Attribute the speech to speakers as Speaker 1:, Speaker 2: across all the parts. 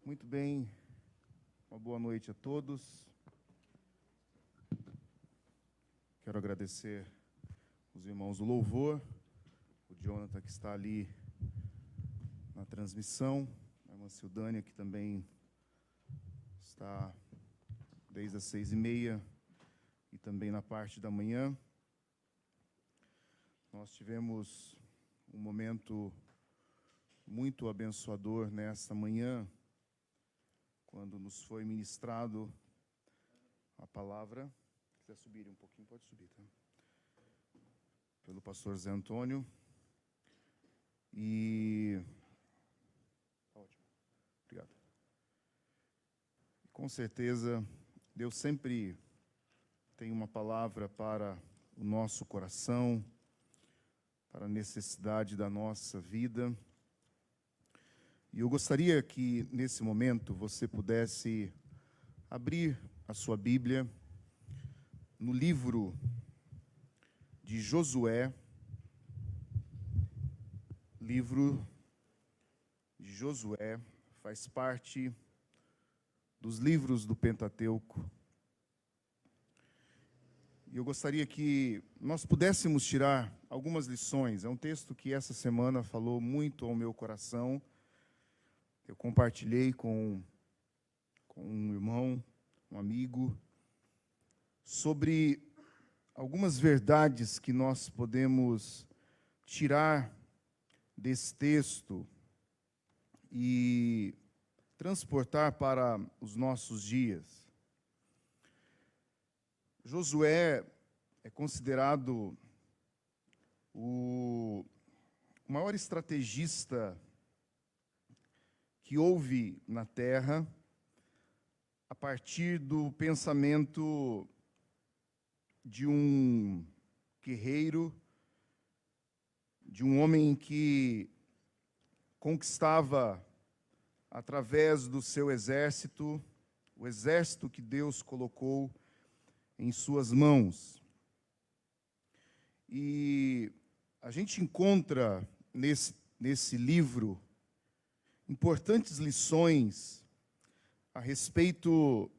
Speaker 1: Muito bem, uma boa noite a todos. Quero agradecer os irmãos do louvor, o Jonathan que está ali na transmissão, a irmã Sildânia que também está desde as 6h30 e também na parte da manhã. Nós tivemos um momento muito abençoador nesta manhã, quando nos foi ministrado a palavra. Se quiser subir um pouquinho, pode subir, tá? Pelo pastor Zé Antônio. E... Ótimo. Obrigado. Com certeza, Deus sempre tem uma palavra para o nosso coração, para a necessidade da nossa vida. E eu gostaria que, nesse momento, você pudesse abrir a sua Bíblia no livro de Josué. Livro de Josué faz parte dos livros do Pentateuco. E eu gostaria que nós pudéssemos tirar algumas lições. É um texto que essa semana falou muito ao meu coração. Eu compartilhei com um irmão, um amigo, sobre algumas verdades que nós podemos tirar desse texto e transportar para os nossos dias. Josué é considerado o maior estrategista que houve na terra, a partir do pensamento de um guerreiro, de um homem que conquistava, através do seu exército, o exército que Deus colocou em suas mãos. E a gente encontra nesse livro importantes lições a respeito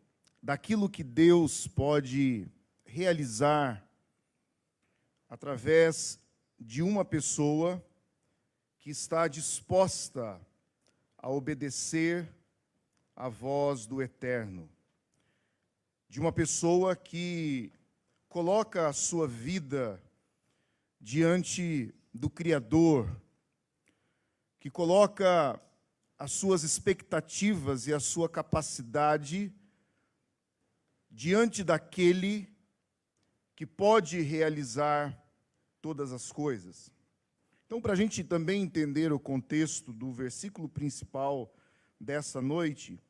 Speaker 1: daquilo que Deus pode realizar através de uma pessoa que está disposta a obedecer à voz do Eterno, de uma pessoa que coloca a sua vida diante do Criador, que coloca as suas expectativas e a sua capacidade diante daquele que pode realizar todas as coisas. Então, para a gente também entender o contexto do versículo principal dessa noite,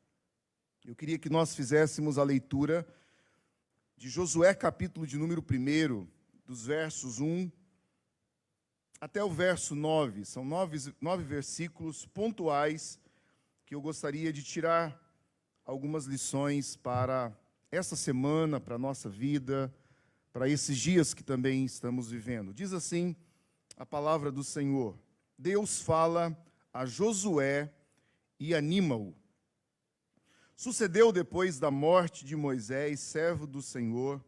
Speaker 1: eu queria que nós fizéssemos a leitura de Josué, capítulo de número 1, dos versos 1 até o verso 9. São nove versículos pontuais que eu gostaria de tirar algumas lições para essa semana, para a nossa vida, para esses dias que também estamos vivendo. Diz assim a palavra do Senhor: Deus fala a Josué e anima-o. Sucedeu depois da morte de Moisés, servo do Senhor,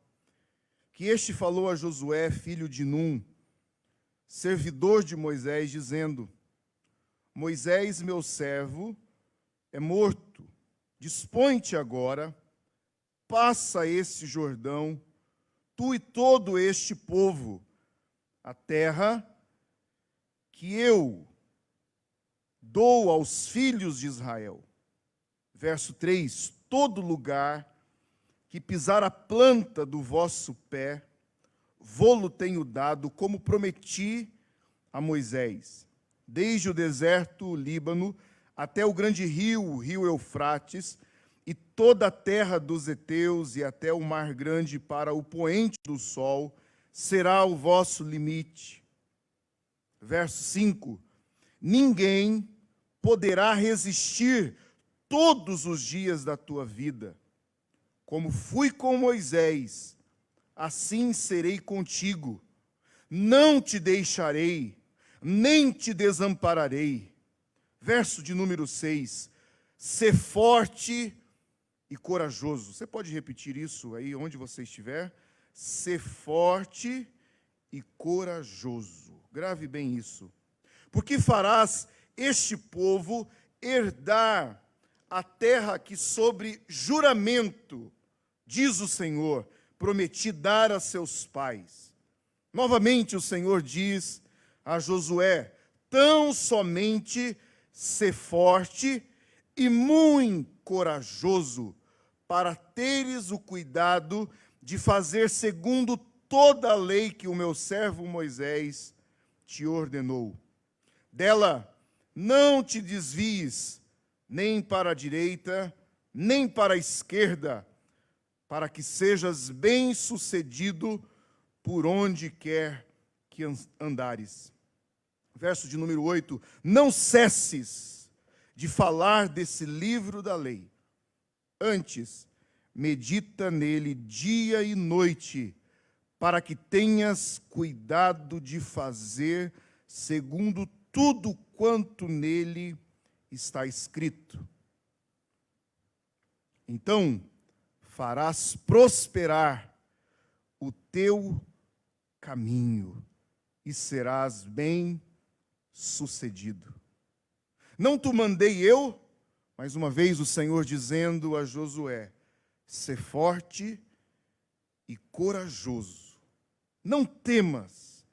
Speaker 1: que este falou a Josué, filho de Num, servidor de Moisés, dizendo: Moisés, meu servo, é morto. Dispõe-te agora, passa este Jordão, tu e todo este povo, a terra que eu dou aos filhos de Israel. Verso 3: todo lugar que pisar a planta do vosso pé, vô-lo tenho dado, como prometi a Moisés, desde o deserto, o Líbano, até o grande rio, o rio Eufrates, e toda a terra dos heteus, e até o mar grande para o poente do sol, será o vosso limite. Verso 5: ninguém poderá resistir todos os dias da tua vida. Como fui com Moisés, assim serei contigo. Não te deixarei, nem te desampararei. Verso de número 6: ser forte e corajoso. Você pode repetir isso aí onde você estiver? Ser forte e corajoso. Grave bem isso. Porque farás este povo herdar a terra que sobre juramento, diz o Senhor, prometi dar a seus pais. Novamente o Senhor diz a Josué: tão somente ser forte e muito corajoso, para teres o cuidado de fazer segundo toda a lei que o meu servo Moisés te ordenou. Dela não te desvies, nem para a direita, nem para a esquerda, para que sejas bem-sucedido por onde quer que andares. Verso de número 8, não cesses de falar desse livro da lei. Antes, medita nele dia e noite, para que tenhas cuidado de fazer segundo tudo quanto nele está escrito. Então, farás prosperar o teu caminho e serás bem-sucedido. Não te mandei eu, mais uma vez o Senhor dizendo a Josué: ser forte e corajoso. Não temas,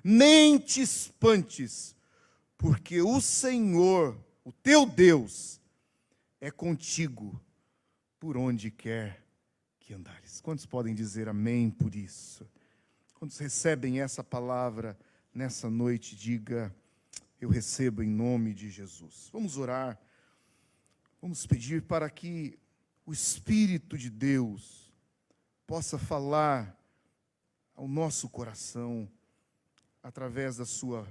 Speaker 1: nem te espantes, porque o Senhor, o teu Deus, é contigo por onde quer que andares. Quantos podem dizer amém por isso? Quantos recebem essa palavra nessa noite, diga: eu recebo em nome de Jesus. Vamos orar, vamos pedir para que o Espírito de Deus possa falar ao nosso coração através da sua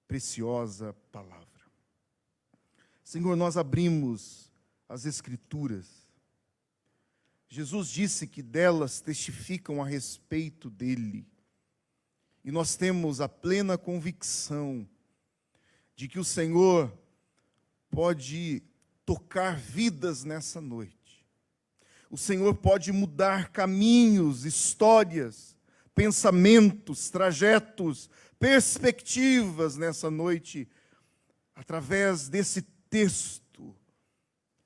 Speaker 1: preciosa palavra. Senhor, nós abrimos as Escrituras. Jesus disse que delas testificam a respeito dele. E nós temos a plena convicção de que o Senhor pode tocar vidas nessa noite. O Senhor pode mudar caminhos, histórias, pensamentos, trajetos, perspectivas nessa noite, através desse texto,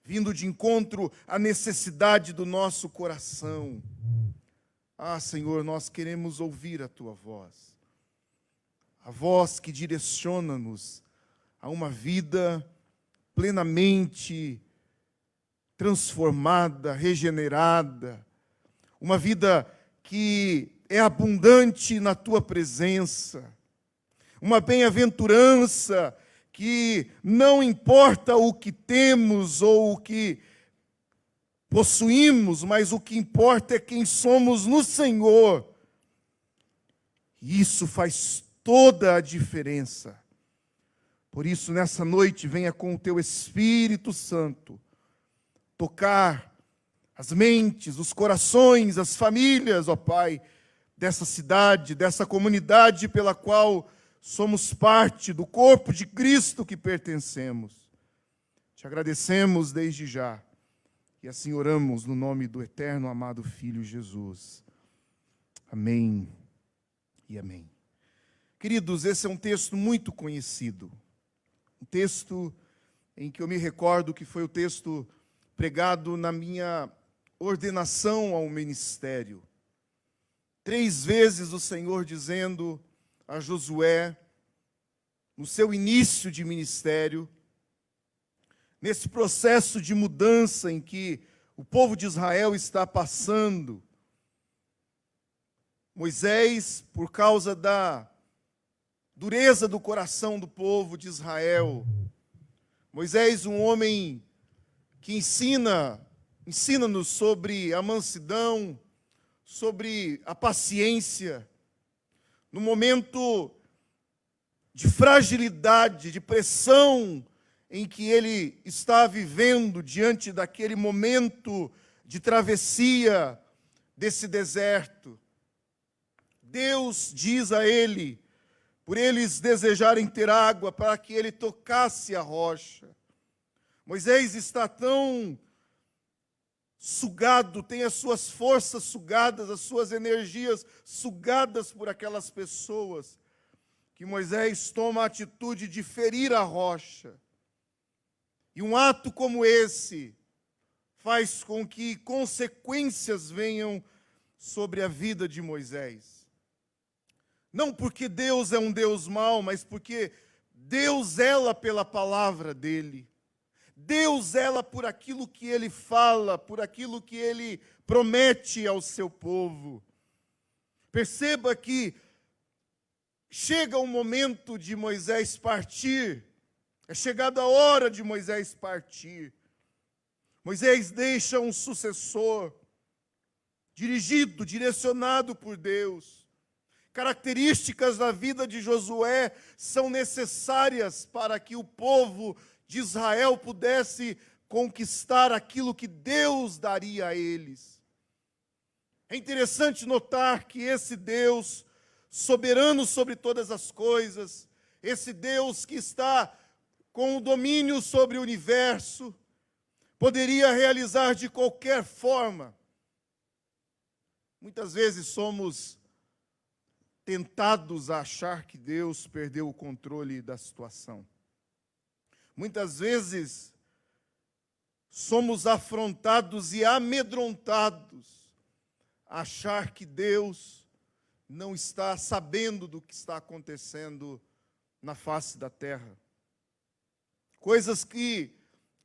Speaker 1: vindo de encontro à necessidade do nosso coração. Ah, Senhor, nós queremos ouvir a Tua voz, a voz que direciona-nos a uma vida plenamente transformada, regenerada, uma vida que é abundante na Tua presença, uma bem-aventurança que não importa o que temos ou o que possuímos, mas o que importa é quem somos no Senhor. E isso faz toda a diferença. Por isso, nessa noite, venha com o Teu Espírito Santo tocar as mentes, os corações, as famílias, ó Pai, dessa cidade, dessa comunidade pela qual somos parte do corpo de Cristo que pertencemos. Te agradecemos desde já e assim oramos no nome do eterno amado Filho Jesus. Amém e amém. Queridos, esse é um texto muito conhecido. Um texto em que eu me recordo que foi o texto pregado na minha ordenação ao ministério. 3 vezes o Senhor dizendo a Josué, no seu início de ministério, nesse processo de mudança em que o povo de Israel está passando, Moisés, por causa da dureza do coração do povo de Israel, Moisés, um homem que ensina-nos sobre a mansidão, sobre a paciência, no momento de fragilidade, de pressão em que ele está vivendo diante daquele momento de travessia desse deserto. Deus diz a ele, por eles desejarem ter água, para que ele tocasse a rocha. Moisés está tão sugado, tem as suas forças sugadas, as suas energias sugadas por aquelas pessoas, que Moisés toma a atitude de ferir a rocha. E um ato como esse faz com que consequências venham sobre a vida de Moisés. Não porque Deus é um Deus mau, mas porque Deus zela pela palavra dele. Deus zela por aquilo que ele fala, por aquilo que ele promete ao seu povo. Perceba que chega o momento de Moisés partir, é chegada a hora de Moisés partir. Moisés deixa um sucessor, dirigido, direcionado por Deus. Características da vida de Josué são necessárias para que o povo de Israel pudesse conquistar aquilo que Deus daria a eles. É interessante notar que esse Deus, soberano sobre todas as coisas, esse Deus que está com o domínio sobre o universo, poderia realizar de qualquer forma. Muitas vezes somos tentados a achar que Deus perdeu o controle da situação. Muitas vezes somos afrontados e amedrontados a achar que Deus não está sabendo do que está acontecendo na face da terra. Coisas que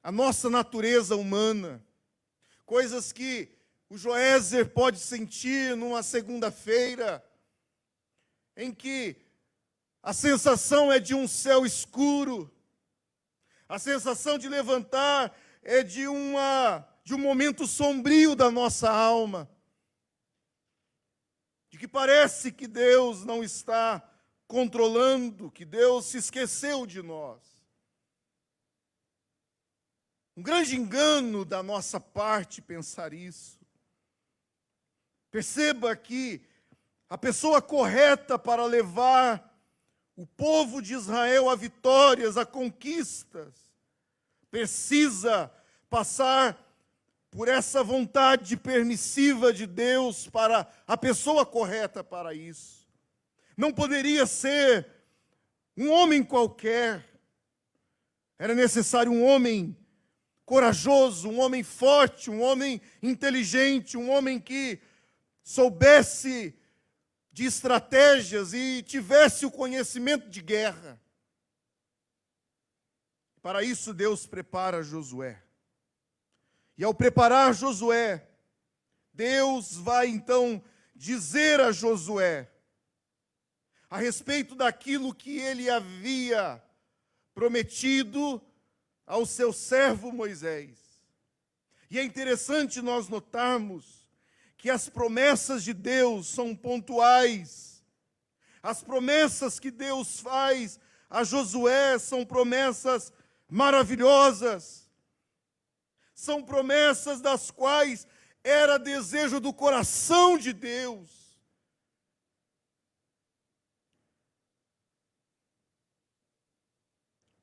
Speaker 1: a nossa natureza humana, coisas que o Joézer pode sentir numa segunda-feira, em que a sensação é de um céu escuro, a sensação de levantar é de um momento sombrio da nossa alma, de que parece que Deus não está controlando, que Deus se esqueceu de nós. Um grande engano da nossa parte pensar isso. Perceba que a pessoa correta para levar o povo de Israel a vitórias, a conquistas, precisa passar por essa vontade permissiva de Deus para a pessoa correta para isso. Não poderia ser um homem qualquer. Era necessário um homem corajoso, um homem forte, um homem inteligente, um homem que soubesse de estratégias e tivesse o conhecimento de guerra. Para isso Deus prepara Josué. E ao preparar Josué, Deus vai então dizer a Josué a respeito daquilo que ele havia prometido ao seu servo Moisés. E é interessante nós notarmos que as promessas de Deus são pontuais. As promessas que Deus faz a Josué são promessas maravilhosas. São promessas das quais era desejo do coração de Deus.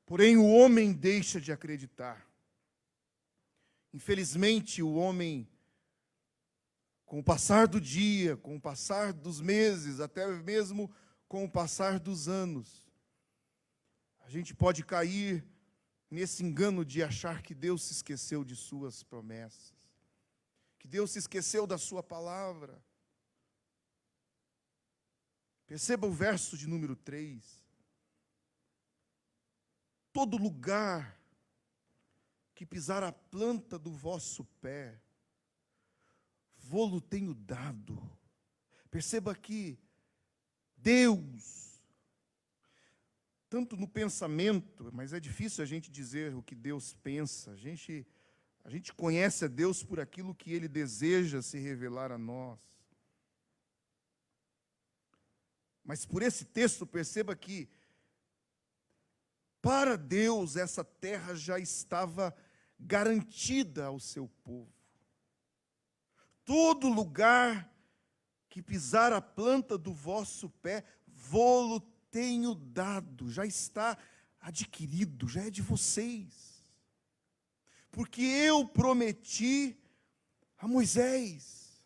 Speaker 1: Porém, o homem deixa de acreditar. Infelizmente, o homem, com o passar do dia, com o passar dos meses, até mesmo com o passar dos anos, a gente pode cair nesse engano de achar que Deus se esqueceu de suas promessas, que Deus se esqueceu da sua palavra. Perceba o verso de número 3. Todo lugar que pisar a planta do vosso pé, vô-lo tenho dado. Perceba que Deus, tanto no pensamento, mas é difícil a gente dizer o que Deus pensa, a gente conhece a Deus por aquilo que Ele deseja se revelar a nós. Mas por esse texto, perceba que para Deus, essa terra já estava garantida ao seu povo. Todo lugar que pisar a planta do vosso pé, vô-lo tenho dado, já está adquirido, já é de vocês. porque eu prometi a Moisés.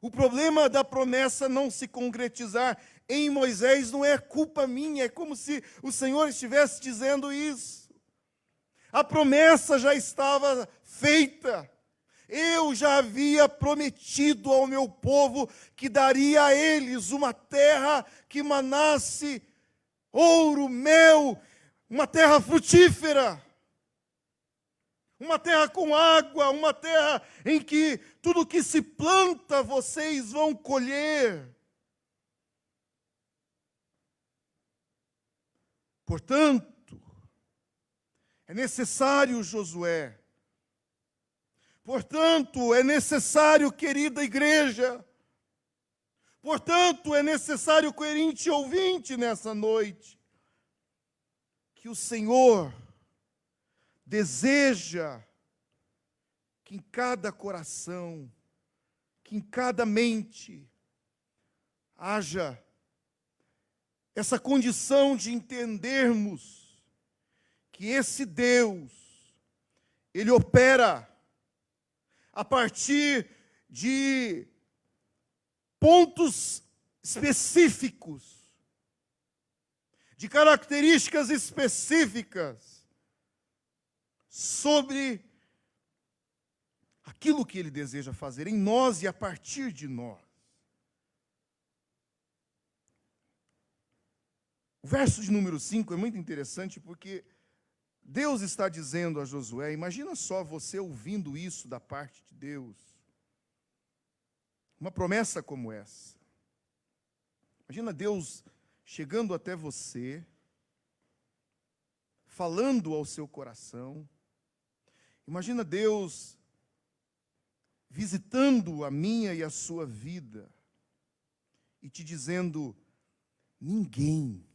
Speaker 1: O problema da promessa não se concretizar em Moisés não é culpa minha, é como se o Senhor estivesse dizendo isso. A promessa já estava feita. Eu já havia prometido ao meu povo que daria a eles uma terra que manasse ouro, mel, uma terra frutífera, uma terra com água, uma terra em que tudo que se planta vocês vão colher. Portanto, é necessário, Josué. Portanto, é necessário, querida igreja. Portanto, é necessário, coerente ouvinte, nessa noite, que o Senhor deseja que em cada coração, que em cada mente, haja essa condição de entendermos que esse Deus, Ele opera a partir de pontos específicos, de características específicas sobre aquilo que Ele deseja fazer em nós e a partir de nós. O verso de número 5 é muito interessante porque Deus está dizendo a Josué, imagina só você ouvindo isso da parte de Deus, uma promessa como essa. Imagina Deus chegando até você, falando ao seu coração. Imagina Deus visitando a minha e a sua vida e te dizendo, ninguém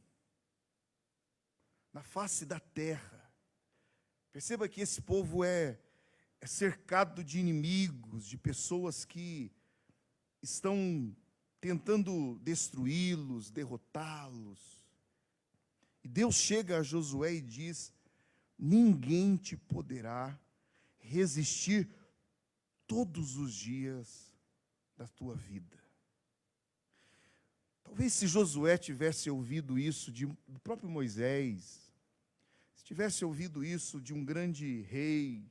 Speaker 1: na face da terra. Perceba que esse povo é cercado de inimigos, de pessoas que estão tentando destruí-los, derrotá-los. E Deus chega a Josué e diz, ninguém te poderá resistir todos os dias da tua vida. Talvez se Josué tivesse ouvido isso do próprio Moisés, se tivesse ouvido isso de um grande rei,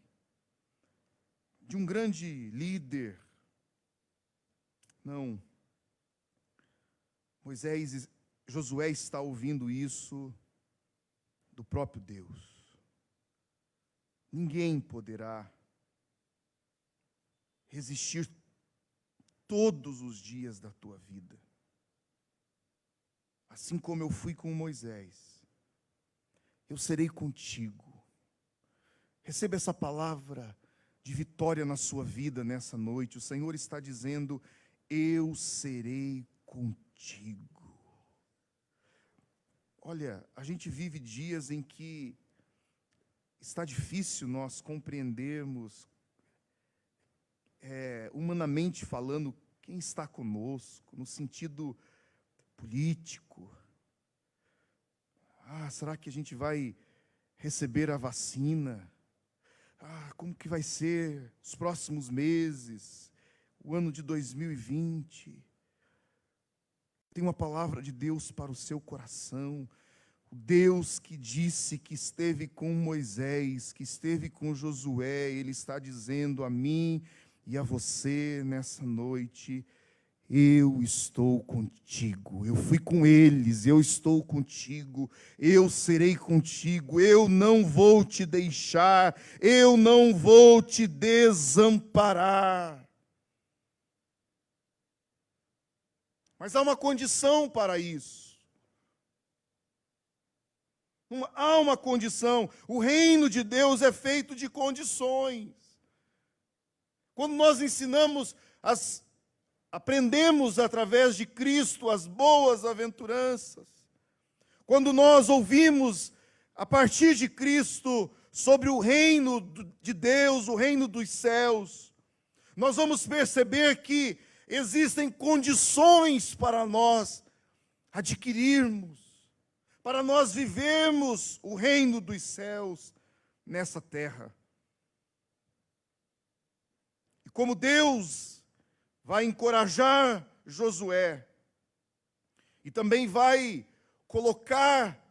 Speaker 1: de um grande líder, não. Josué está ouvindo isso do próprio Deus. Ninguém poderá resistir todos os dias da tua vida. Assim como eu fui com Moisés, eu serei contigo. Receba essa palavra de vitória na sua vida nessa noite. O Senhor está dizendo, eu serei contigo. Olha, a gente vive dias em que está difícil nós compreendermos, humanamente falando, quem está conosco, no sentido político. Será que a gente vai receber a vacina? Como que vai ser os próximos meses, o ano de 2020? Tem uma palavra de Deus para o seu coração. O Deus que disse que esteve com Moisés, que esteve com Josué, Ele está dizendo a mim e a você nessa noite, eu estou contigo, eu fui com eles, eu estou contigo, eu serei contigo, eu não vou te deixar, eu não vou te desamparar. Mas há uma condição para isso. Há uma condição. O reino de Deus é feito de condições. Quando nós aprendemos através de Cristo as boas aventuranças, quando nós ouvimos a partir de Cristo sobre o reino de Deus, o reino dos céus, nós vamos perceber que existem condições para nós adquirirmos, para nós vivermos o reino dos céus nessa terra. E como Deus vai encorajar Josué, e também vai colocar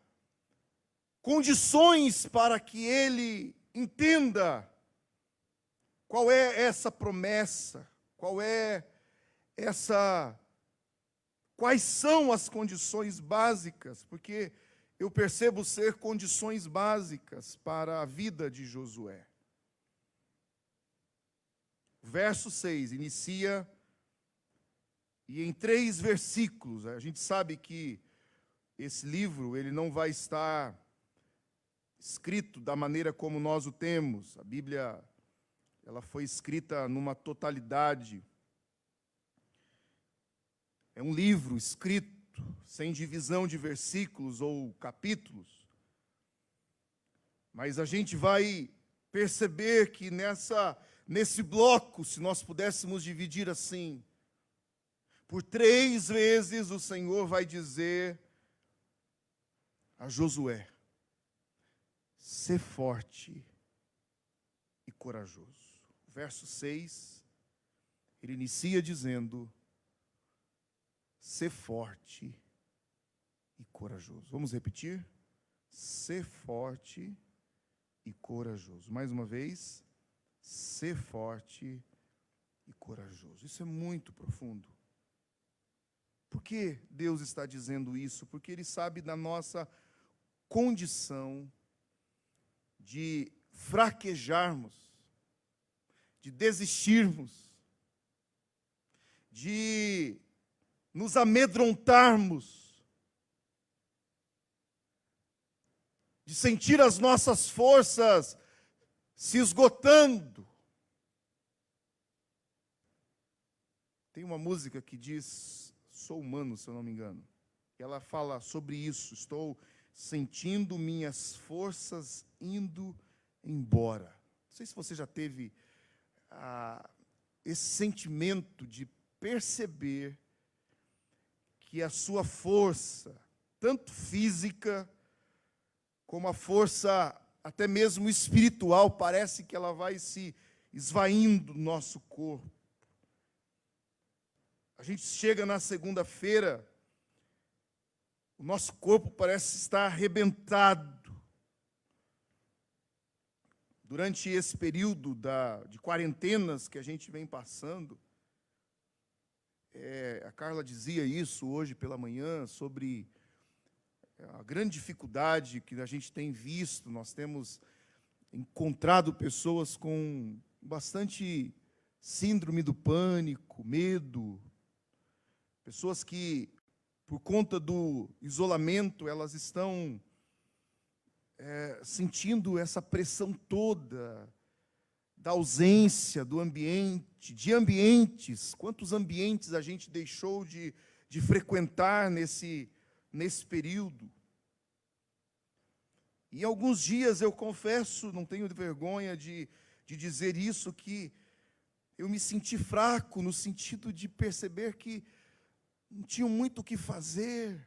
Speaker 1: condições para que ele entenda qual é essa promessa, quais são as condições básicas, porque eu percebo ser condições básicas para a vida de Josué. O verso 6 inicia, e em 3 versículos, a gente sabe que esse livro ele não vai estar escrito da maneira como nós o temos. A Bíblia ela foi escrita numa totalidade. É um livro escrito sem divisão de versículos ou capítulos. Mas a gente vai perceber que nesse bloco, se nós pudéssemos dividir assim, por 3 vezes o Senhor vai dizer a Josué: sê forte e corajoso. Verso 6, ele inicia dizendo: sê forte e corajoso. Vamos repetir? Sê forte e corajoso. Mais uma vez, sê forte e corajoso. Isso é muito profundo. Por que Deus está dizendo isso? Porque Ele sabe da nossa condição de fraquejarmos, de desistirmos, de nos amedrontarmos, de sentir as nossas forças se esgotando. Tem uma música que diz, Sou Humano, se eu não me engano. Ela fala sobre isso. Estou sentindo minhas forças indo embora. Não sei se você já teve esse sentimento de perceber que a sua força, tanto física, como a força até mesmo espiritual, parece que ela vai se esvaindo do nosso corpo. A gente chega na segunda-feira, o nosso corpo parece estar arrebentado. Durante esse período de quarentenas que a gente vem passando, a Carla dizia isso hoje pela manhã, sobre a grande dificuldade que a gente tem visto. Nós temos encontrado pessoas com bastante síndrome do pânico, medo, pessoas que, por conta do isolamento, elas estão sentindo essa pressão toda da ausência do ambiente, de ambientes. Quantos ambientes a gente deixou de frequentar nesse período? E alguns dias, eu confesso, não tenho vergonha de dizer isso, que eu me senti fraco no sentido de perceber que não tinha muito o que fazer,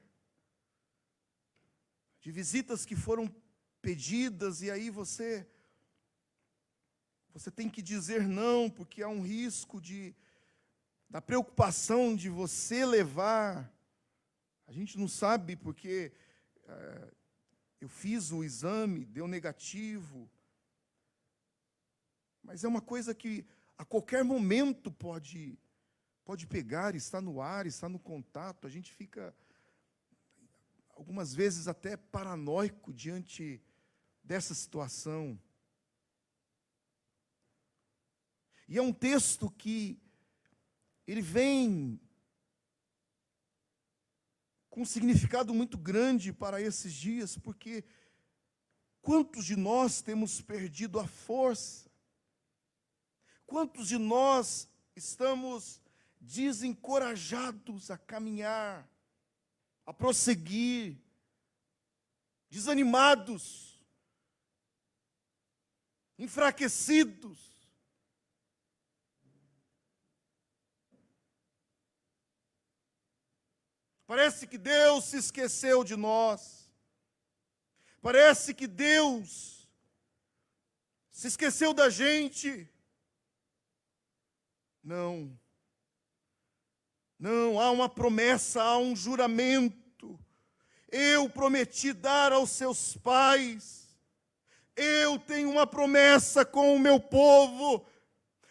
Speaker 1: de visitas que foram pedidas, e aí você tem que dizer não, porque há um risco da preocupação de você levar. A gente não sabe, porque eu fiz o exame, deu negativo, mas é uma coisa que a qualquer momento pode pegar, está no ar, está no contato. A gente fica, algumas vezes, até paranoico diante dessa situação. E é um texto que ele vem com um significado muito grande para esses dias, porque quantos de nós temos perdido a força? Quantos de nós estamos desencorajados a caminhar, a prosseguir, desanimados, enfraquecidos? Parece que Deus se esqueceu de nós. Parece que Deus Se esqueceu da gente? Não. Não, há uma promessa, há um juramento. Eu prometi dar aos seus pais. Eu tenho uma promessa com o meu povo.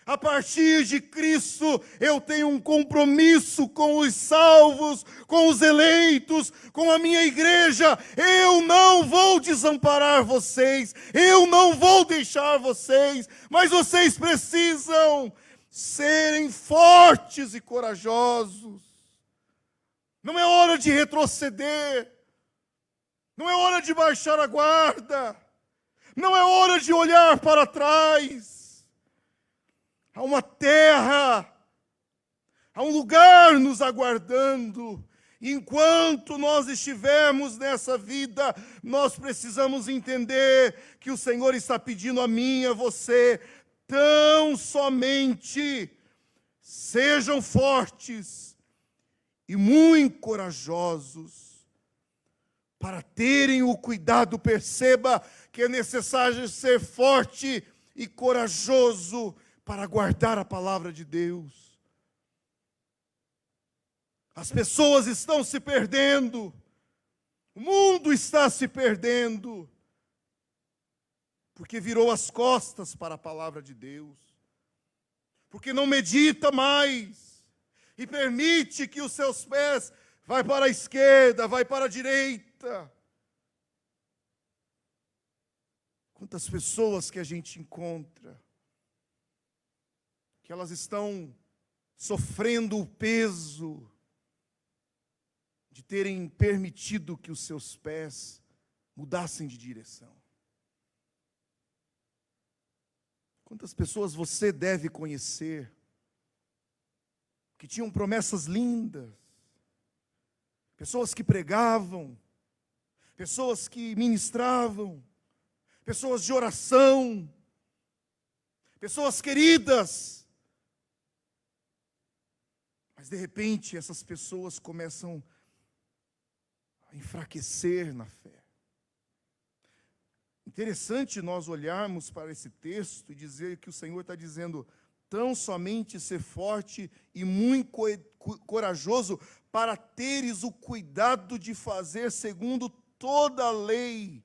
Speaker 1: A partir de Cristo, eu tenho um compromisso com os salvos, com os eleitos, com a minha igreja. Eu não vou desamparar vocês, eu não vou deixar vocês, mas vocês precisam serem fortes e corajosos. Não é hora de retroceder, não é hora de baixar a guarda, não é hora de olhar para trás. Há uma terra, há um lugar nos aguardando. Enquanto nós estivermos nessa vida, nós precisamos entender que o Senhor está pedindo a mim e a você, tão somente sejam fortes e muito corajosos, para terem o cuidado. Perceba que é necessário ser forte e corajoso para guardar a palavra de Deus. As pessoas estão se perdendo, o mundo está se perdendo, porque virou as costas para a palavra de Deus, porque não medita mais, e permite que os seus pés vá para a esquerda, vai para a direita. Quantas pessoas que a gente encontra, que elas estão sofrendo o peso de terem permitido que os seus pés mudassem de direção. Quantas pessoas você deve conhecer que tinham promessas lindas, pessoas que pregavam, pessoas que ministravam, pessoas de oração, pessoas queridas, mas de repente essas pessoas começam a enfraquecer na fé. Interessante nós olharmos para esse texto e dizer que o Senhor está dizendo, tão somente ser forte e muito corajoso, para teres o cuidado de fazer segundo toda a lei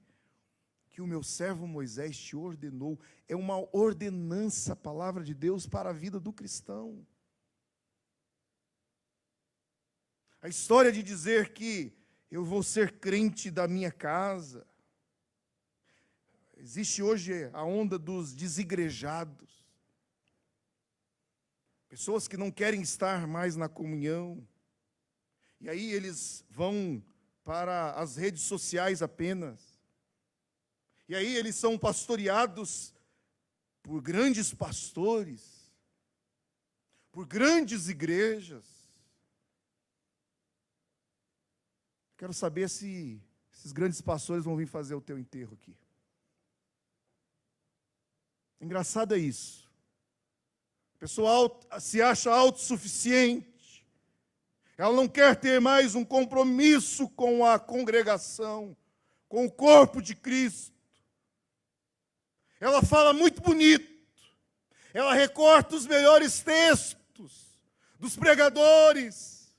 Speaker 1: que o meu servo Moisés te ordenou. É uma ordenança, a palavra de Deus, para a vida do cristão. A história de dizer que eu vou ser crente da minha casa. Existe hoje a onda dos desigrejados. Pessoas que não querem estar mais na comunhão. E aí eles vão para as redes sociais apenas. E aí eles são pastoreados por grandes pastores, por grandes igrejas. Quero saber se esses grandes pastores vão vir fazer o teu enterro aqui. Engraçado é isso. A pessoa se acha autossuficiente. Ela não quer ter mais um compromisso com a congregação, com o corpo de Cristo. Ela fala muito bonito. Ela recorta os melhores textos dos pregadores.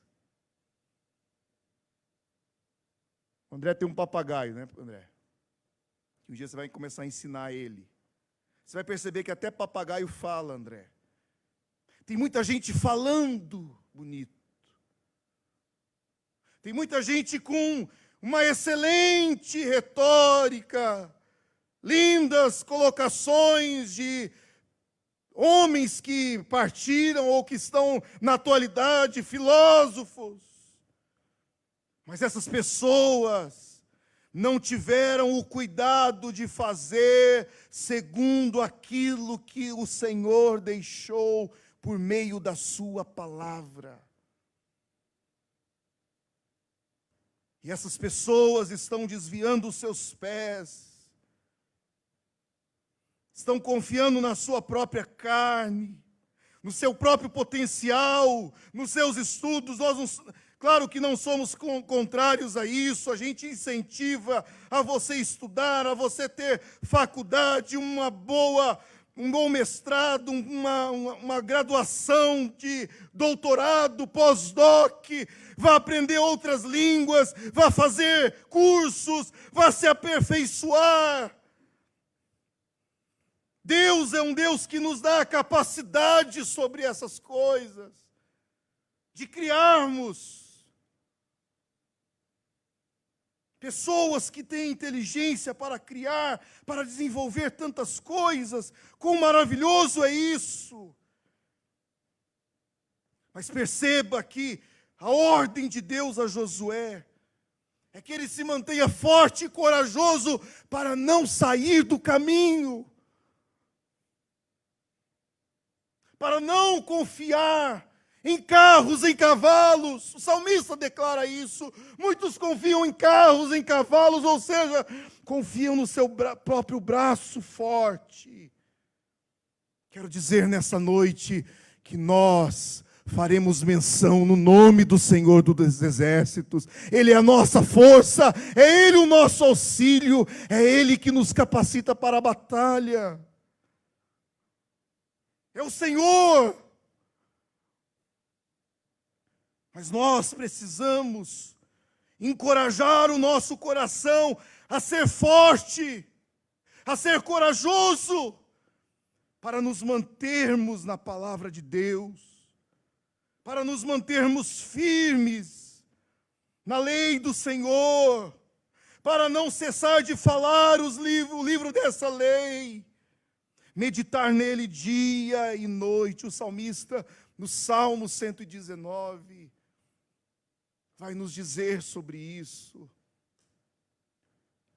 Speaker 1: O André tem um papagaio, né, André? Um dia você vai começar a ensinar ele. Você vai perceber que até papagaio fala, André. Tem muita gente falando bonito. Tem muita gente com uma excelente retórica, lindas colocações de homens que partiram ou que estão na atualidade, filósofos. Mas essas pessoas não tiveram o cuidado de fazer segundo aquilo que o Senhor deixou por meio da sua palavra. E essas pessoas estão desviando os seus pés, estão confiando na sua própria carne, no seu próprio potencial, nos seus estudos. Claro que não somos contrários a isso, a gente incentiva a você estudar, a você ter faculdade, um bom mestrado, uma graduação de doutorado, pós-doc, vá aprender outras línguas, vá fazer cursos, vá se aperfeiçoar. Deus é um Deus que nos dá a capacidade sobre essas coisas, de criarmos pessoas que têm inteligência para criar, para desenvolver tantas coisas. Quão maravilhoso é isso! Mas perceba que a ordem de Deus a Josué é que ele se mantenha forte e corajoso para não sair do caminho, para não confiar em carros, em cavalos. O salmista declara isso. Muitos confiam em carros, em cavalos, ou seja, confiam no seu próprio braço forte. Quero dizer nessa noite que nós faremos menção no nome do Senhor dos Exércitos. Ele é a nossa força, é Ele o nosso auxílio, é Ele que nos capacita para a batalha. É o Senhor. Mas nós precisamos encorajar o nosso coração a ser forte, a ser corajoso, para nos mantermos na palavra de Deus, para nos mantermos firmes na lei do Senhor, para não cessar de falar o livro dessa lei, meditar nele dia e noite. O salmista, no Salmo 119, vai nos dizer sobre isso,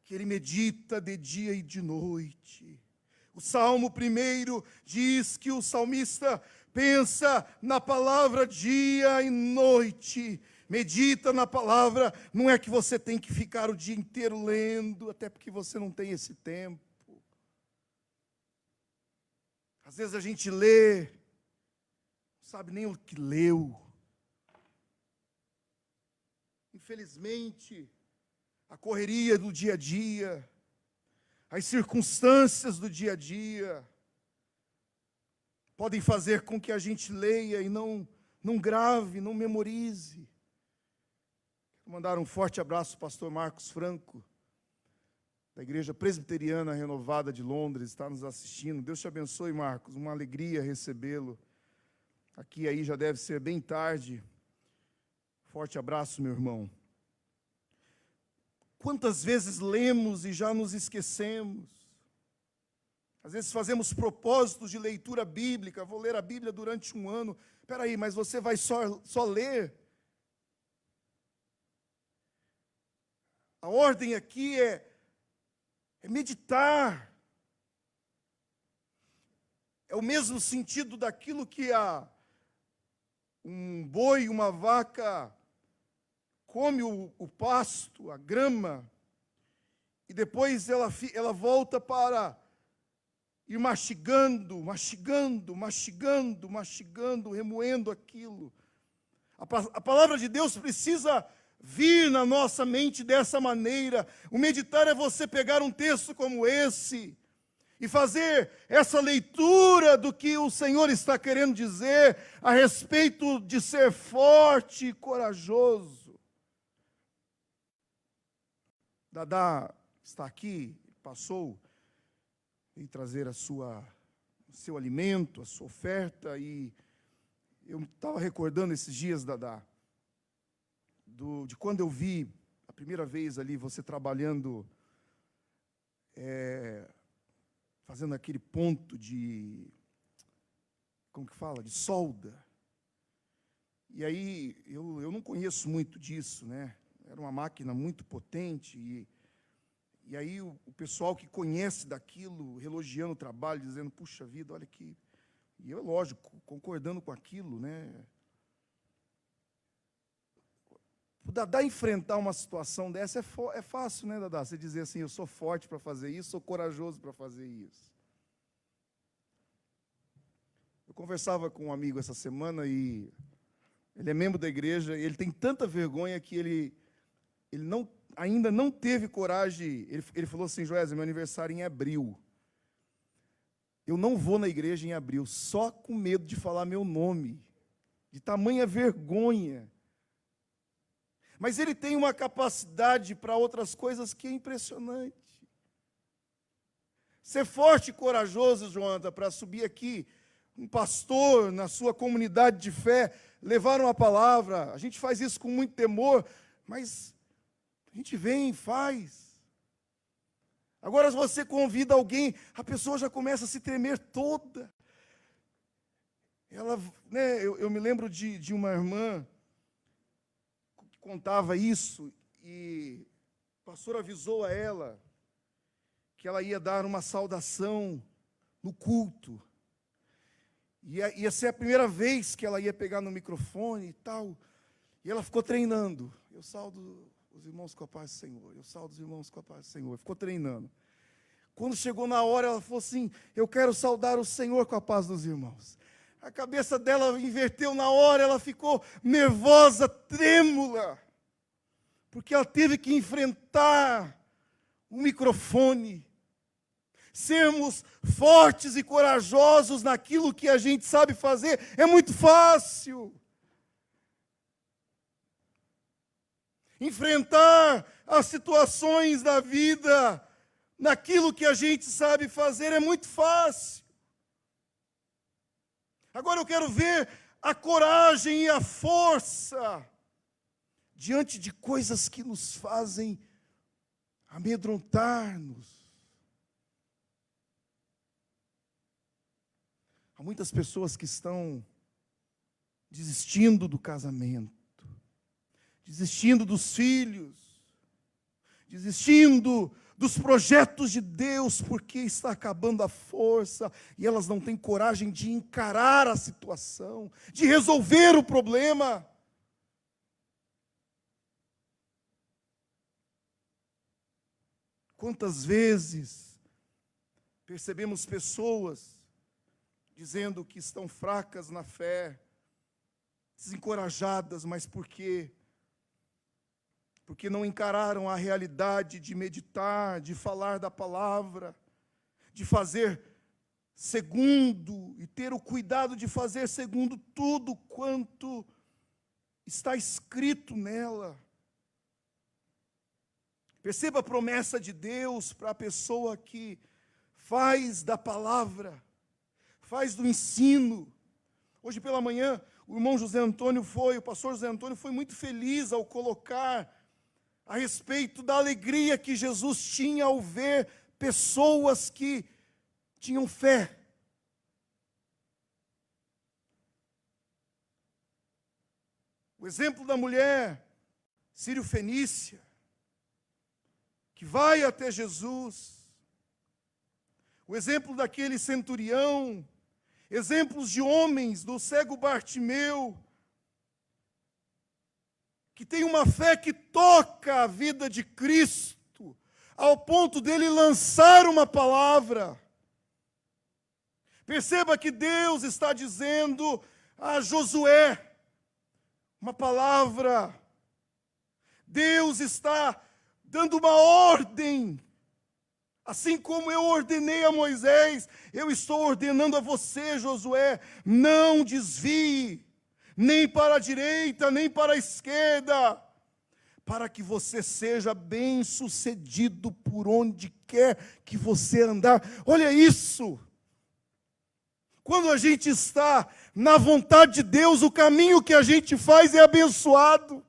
Speaker 1: que ele medita de dia e de noite. O Salmo 1 diz que o salmista pensa na palavra dia e noite, medita na palavra. Não é que você tem que ficar o dia inteiro lendo, até porque você não tem esse tempo. Às vezes a gente lê, não sabe nem o que leu. Infelizmente, a correria do dia a dia, as circunstâncias do dia a dia, podem fazer com que a gente leia e não grave, não memorize. Vou mandar um forte abraço ao pastor Marcos Franco, da Igreja Presbiteriana Renovada de Londres, está nos assistindo. Deus te abençoe, Marcos, uma alegria recebê-lo. Aqui aí já deve ser bem tarde. Forte abraço, meu irmão. Quantas vezes lemos e já nos esquecemos? Às vezes fazemos propósitos de leitura bíblica. Vou ler a Bíblia durante um ano. Espera aí, mas você vai só ler? A ordem aqui é meditar. É o mesmo sentido daquilo que um boi, uma vaca come o pasto, a grama, e depois ela volta para ir mastigando, remoendo aquilo. A palavra de Deus precisa vir na nossa mente dessa maneira. O meditar é você pegar um texto como esse e fazer essa leitura do que o Senhor está querendo dizer a respeito de ser forte e corajoso. Dadá está aqui, passou em trazer o seu alimento, a sua oferta, e eu estava recordando esses dias, Dadá, de quando eu vi a primeira vez ali você trabalhando, fazendo aquele ponto como que fala? De solda. E aí, eu não conheço muito disso, né? Era uma máquina muito potente, e aí o pessoal que conhece daquilo, elogiando o trabalho, dizendo, puxa vida, olha que... E eu, lógico, concordando com aquilo, né? O Dadá enfrentar uma situação dessa é fácil, né, Dadá? Você dizer assim, eu sou forte para fazer isso, sou corajoso para fazer isso. Eu conversava com um amigo essa semana e Ele é membro da igreja e ele tem tanta vergonha que ele ainda não teve coragem. Ele falou assim: Joés, meu aniversário é em abril. Eu não vou na igreja em abril, só com medo de falar meu nome, de tamanha vergonha. Mas ele tem uma capacidade para outras coisas que é impressionante. Ser forte e corajoso, Jonathan, para subir aqui, um pastor na sua comunidade de fé, levar uma palavra. A gente faz isso com muito temor, mas a gente vem e faz. Agora, se você convida alguém, a pessoa já começa a se tremer toda. Ela, né, eu me lembro de uma irmã que contava isso, e o pastor avisou a ela que ela ia dar uma saudação no culto. Ia ser a primeira vez que ela ia pegar no microfone e tal. E ela ficou treinando. Eu saudo os irmãos com a paz do Senhor. Eu saldo os irmãos com a paz do Senhor. Ficou treinando. Quando chegou na hora, ela falou assim: eu quero saudar o Senhor com a paz dos irmãos. A cabeça dela inverteu na hora, ela ficou nervosa, trêmula. Porque ela teve que enfrentar o microfone. Sermos fortes e corajosos naquilo que a gente sabe fazer é muito fácil. Enfrentar as situações da vida naquilo que a gente sabe fazer é muito fácil. Agora eu quero ver a coragem e a força diante de coisas que nos fazem amedrontar-nos. Há muitas pessoas que estão desistindo do casamento, desistindo dos filhos, desistindo dos projetos de Deus, porque está acabando a força, e elas não têm coragem de encarar a situação, de resolver o problema. Quantas vezes percebemos pessoas dizendo que estão fracas na fé, desencorajadas, mas por quê? Porque não encararam a realidade de meditar, de falar da palavra, de fazer segundo, e ter o cuidado de fazer segundo tudo quanto está escrito nela. Perceba a promessa de Deus para a pessoa que faz da palavra, faz do ensino. Hoje pela manhã, o pastor José Antônio foi muito feliz ao colocar a respeito da alegria que Jesus tinha ao ver pessoas que tinham fé. O exemplo da mulher sírio-fenícia, que vai até Jesus. O exemplo daquele centurião, exemplos de homens, do cego Bartimeu, que tem uma fé que toca a vida de Cristo, ao ponto dele lançar uma palavra. Perceba que Deus está dizendo a Josué uma palavra. Deus está dando uma ordem. Assim como eu ordenei a Moisés, eu estou ordenando a você, Josué: não desvie, nem para a direita, nem para a esquerda, para que você seja bem-sucedido por onde quer que você andar. Olha isso! Quando a gente está na vontade de Deus, o caminho que a gente faz é abençoado.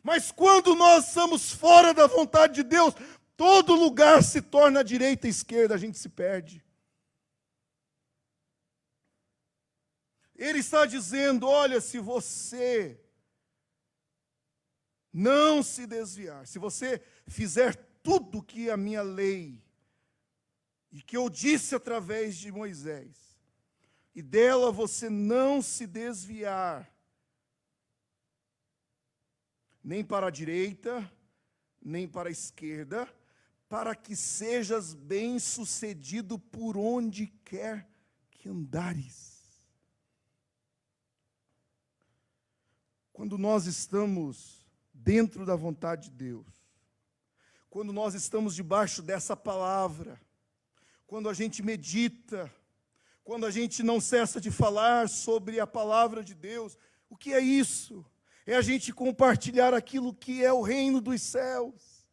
Speaker 1: Mas quando nós estamos fora da vontade de Deus, todo lugar se torna direita e esquerda, a gente se perde. Ele está dizendo: olha, se você não se desviar, se você fizer tudo que a minha lei, e que eu disse através de Moisés, e dela você não se desviar, nem para a direita, nem para a esquerda, para que sejas bem-sucedido por onde quer que andares. Quando nós estamos dentro da vontade de Deus, quando nós estamos debaixo dessa palavra, quando a gente medita, quando a gente não cessa de falar sobre a palavra de Deus, o que é isso? É a gente compartilhar aquilo que é o reino dos céus.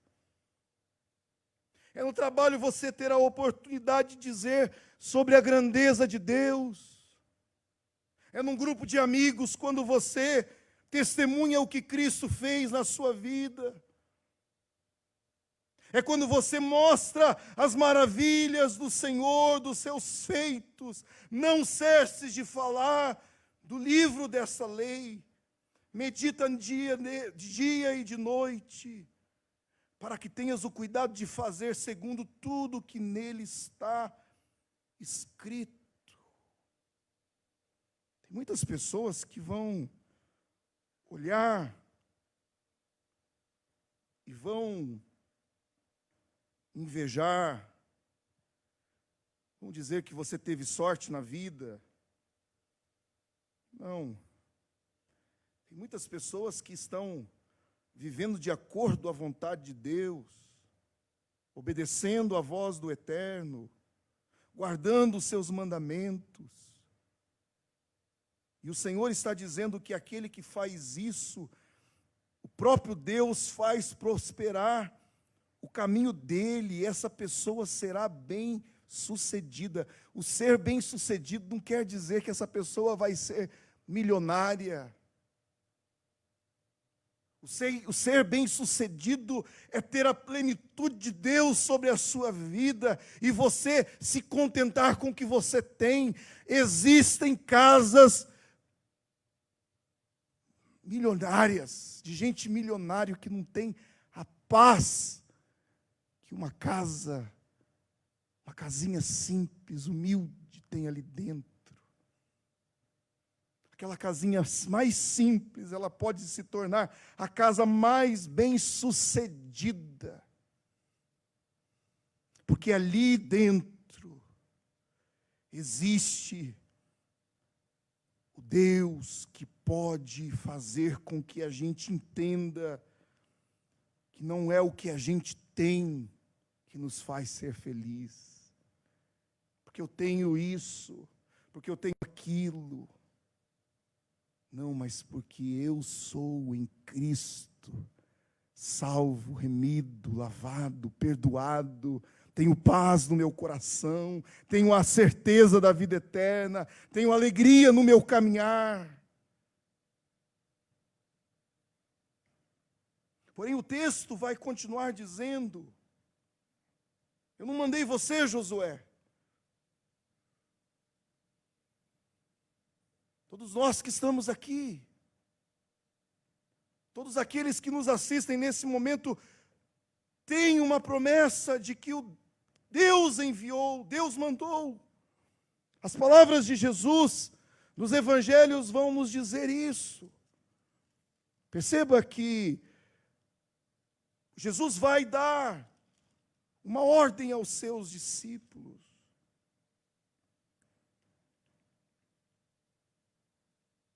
Speaker 1: É no trabalho você ter a oportunidade de dizer sobre a grandeza de Deus. É num grupo de amigos quando você testemunha o que Cristo fez na sua vida. É quando você mostra as maravilhas do Senhor, dos seus feitos. Não cesses de falar do livro dessa lei. Medita de dia e de noite, para que tenhas o cuidado de fazer segundo tudo que nele está escrito. Tem muitas pessoas que vão olhar e vão invejar, vão dizer que você teve sorte na vida. Não. Tem muitas pessoas que estão vivendo de acordo à vontade de Deus, obedecendo à voz do Eterno, guardando os seus mandamentos. E o Senhor está dizendo que aquele que faz isso, o próprio Deus faz prosperar o caminho dele, e essa pessoa será bem-sucedida. O ser bem-sucedido não quer dizer que essa pessoa vai ser milionária. O ser bem-sucedido é ter a plenitude de Deus sobre a sua vida e você se contentar com o que você tem. Existem casas milionárias, de gente milionária que não tem a paz que uma casinha simples, humilde tem ali dentro. Aquela casinha mais simples, ela pode se tornar a casa mais bem-sucedida. Porque ali dentro existe o Deus que pode fazer com que a gente entenda que não é o que a gente tem que nos faz ser feliz. Porque eu tenho isso, porque eu tenho aquilo. Não, mas porque eu sou em Cristo, salvo, remido, lavado, perdoado, tenho paz no meu coração, tenho a certeza da vida eterna, tenho alegria no meu caminhar. Porém, o texto vai continuar dizendo: eu não mandei você, Josué. Todos nós que estamos aqui, todos aqueles que nos assistem nesse momento, têm uma promessa de que o Deus enviou, Deus mandou. As palavras de Jesus nos evangelhos vão nos dizer isso. Perceba que Jesus vai dar uma ordem aos seus discípulos.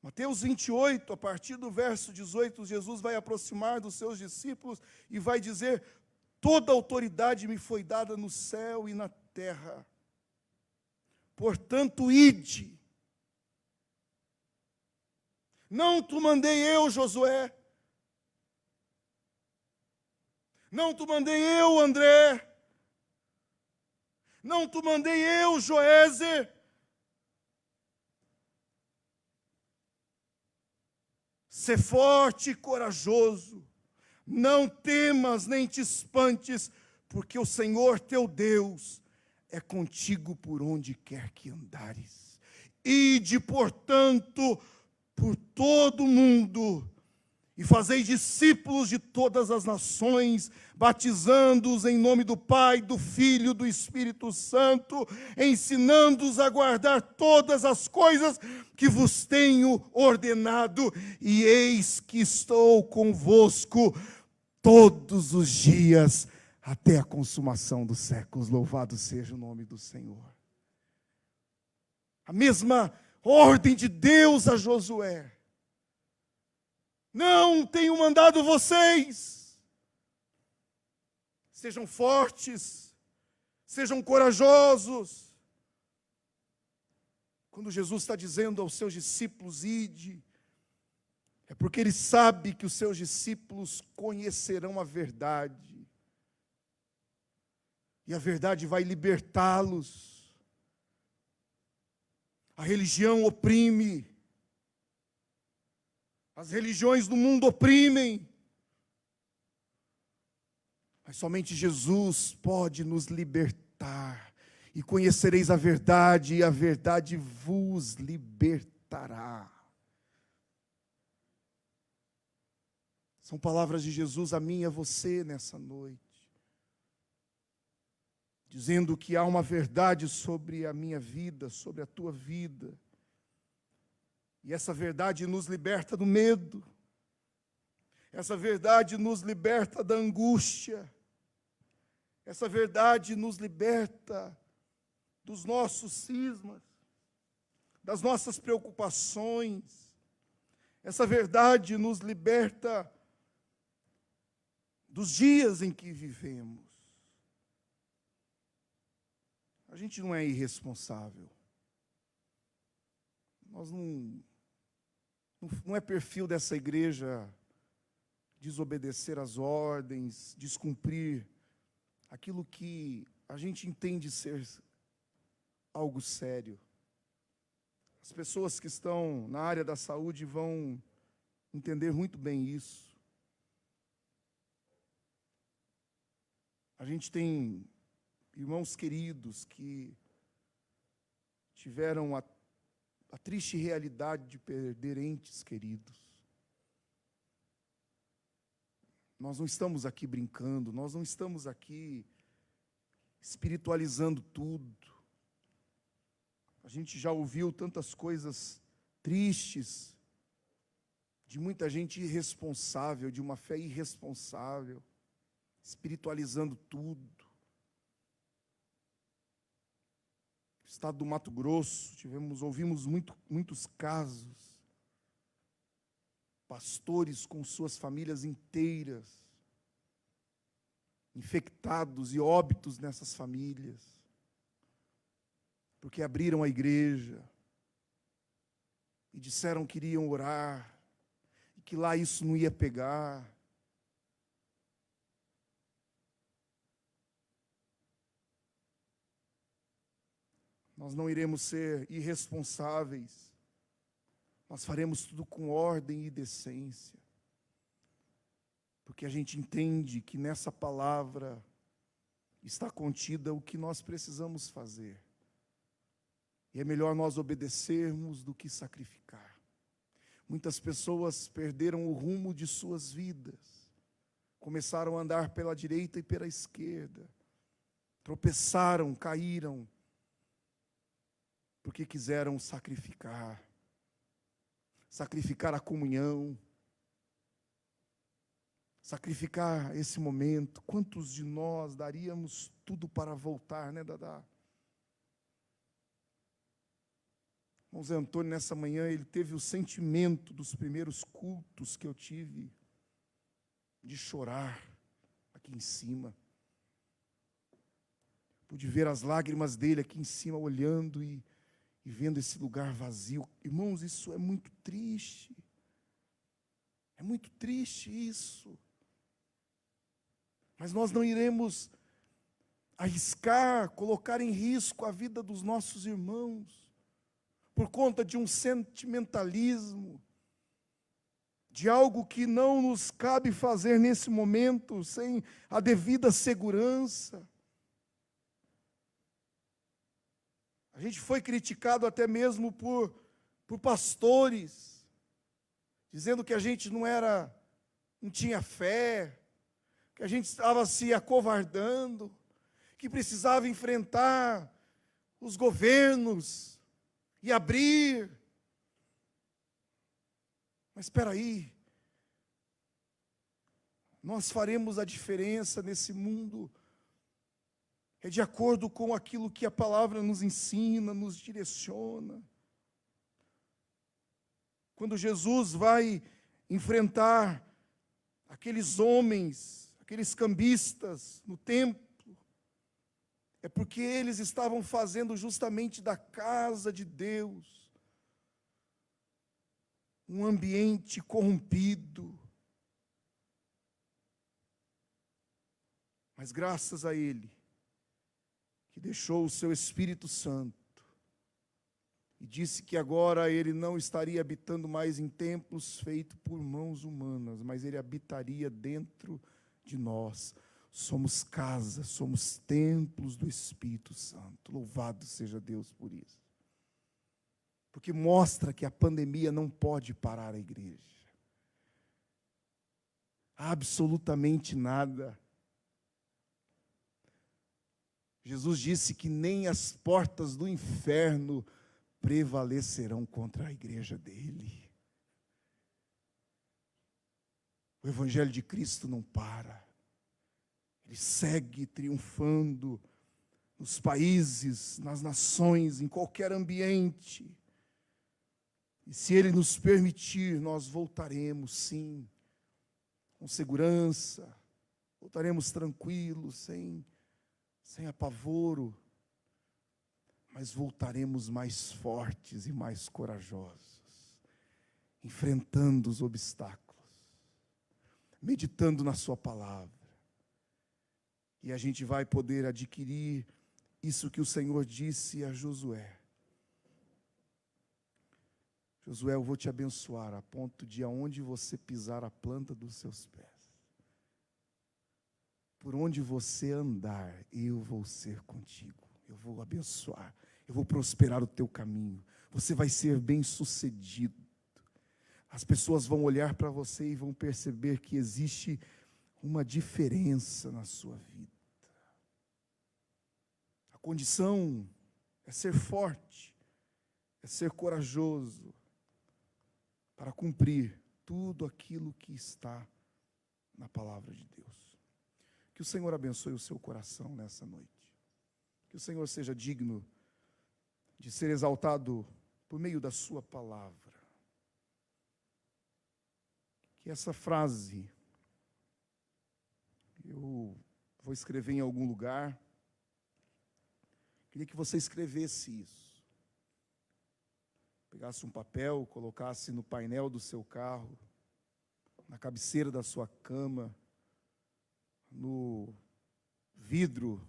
Speaker 1: Mateus 28, a partir do verso 18, Jesus vai aproximar dos seus discípulos e vai dizer: toda autoridade me foi dada no céu e na terra. Portanto, ide. Não te mandei eu, Josué. Não te mandei eu, André. Não te mandei eu, Joézer. Sê forte e corajoso, não temas nem te espantes, porque o Senhor teu Deus é contigo por onde quer que andares. Ide, portanto, por todo o mundo, e fazei discípulos de todas as nações, batizando-os em nome do Pai, do Filho e do Espírito Santo, ensinando-os a guardar todas as coisas que vos tenho ordenado, e eis que estou convosco todos os dias, até a consumação dos séculos. Louvado seja o nome do Senhor. A mesma ordem de Deus a Josué. Não tenho mandado vocês. Sejam fortes, sejam corajosos. Quando Jesus está dizendo aos seus discípulos, ide, é porque Ele sabe que os seus discípulos conhecerão a verdade. E a verdade vai libertá-los. A religião oprime. As religiões do mundo oprimem. Mas somente Jesus pode nos libertar. E conhecereis a verdade, e a verdade vos libertará. São palavras de Jesus a mim e a você nessa noite. Dizendo que há uma verdade sobre a minha vida, sobre a tua vida. E essa verdade nos liberta do medo. Essa verdade nos liberta da angústia. Essa verdade nos liberta dos nossos cismas, das nossas preocupações. Essa verdade nos liberta dos dias em que vivemos. A gente não é irresponsável. Nós não é perfil dessa igreja desobedecer às ordens, descumprir aquilo que a gente entende ser algo sério. As pessoas que estão na área da saúde vão entender muito bem isso. A gente tem irmãos queridos que tiveram a triste realidade de perder entes queridos. Nós não estamos aqui brincando, nós não estamos aqui espiritualizando tudo. A gente já ouviu tantas coisas tristes, de muita gente irresponsável, de uma fé irresponsável, espiritualizando tudo. No estado do Mato Grosso, ouvimos muitos casos. Pastores com suas famílias inteiras, infectados e óbitos nessas famílias, porque abriram a igreja e disseram que iriam orar, e que lá isso não ia pegar. Nós não iremos ser irresponsáveis. Nós faremos tudo com ordem e decência. Porque a gente entende que nessa palavra está contida o que nós precisamos fazer. E é melhor nós obedecermos do que sacrificar. Muitas pessoas perderam o rumo de suas vidas. Começaram a andar pela direita e pela esquerda. Tropeçaram, caíram, porque quiseram sacrificar a comunhão, sacrificar esse momento. Quantos de nós daríamos tudo para voltar, né, Dadá? Irmão Zé Antônio, nessa manhã, ele teve o sentimento dos primeiros cultos que eu tive, de chorar aqui em cima. Pude ver as lágrimas dele aqui em cima, olhando e vendo esse lugar vazio. Irmãos, isso é muito triste. É muito triste isso. Mas nós não iremos arriscar, colocar em risco a vida dos nossos irmãos, por conta de um sentimentalismo, de algo que não nos cabe fazer nesse momento, sem a devida segurança. A gente foi criticado até mesmo por pastores, dizendo que a gente não tinha fé, que a gente estava se acovardando, que precisava enfrentar os governos e abrir. Mas espera aí, nós faremos a diferença nesse mundo. É de acordo com aquilo que a palavra nos ensina, nos direciona. Quando Jesus vai enfrentar aqueles homens, aqueles cambistas no templo, é porque eles estavam fazendo justamente da casa de Deus um ambiente corrompido. Mas graças a Ele, que deixou o seu Espírito Santo, e disse que agora Ele não estaria habitando mais em templos feitos por mãos humanas, mas Ele habitaria dentro de nós. Somos casa, somos templos do Espírito Santo. Louvado seja Deus por isso. Porque mostra que a pandemia não pode parar a igreja. Absolutamente nada. Jesus disse que nem as portas do inferno prevalecerão contra a igreja dele. O Evangelho de Cristo não para. Ele segue triunfando nos países, nas nações, em qualquer ambiente. E se Ele nos permitir, nós voltaremos, sim, com segurança, voltaremos tranquilos, sem apavoro, mas voltaremos mais fortes e mais corajosos, enfrentando os obstáculos, meditando na sua palavra. E a gente vai poder adquirir isso que o Senhor disse a Josué. Josué, eu vou te abençoar a ponto de aonde você pisar a planta dos seus pés, por onde você andar, eu vou ser contigo. Eu vou abençoar, eu vou prosperar o teu caminho. Você vai ser bem-sucedido. As pessoas vão olhar para você e vão perceber que existe uma diferença na sua vida. A condição é ser forte, é ser corajoso, para cumprir tudo aquilo que está na palavra de Deus. Que o Senhor abençoe o seu coração nessa noite. Que o Senhor seja digno de ser exaltado por meio da sua palavra. Que essa frase, eu vou escrever em algum lugar, queria que você escrevesse isso. Pegasse um papel, colocasse no painel do seu carro, na cabeceira da sua cama, no vidro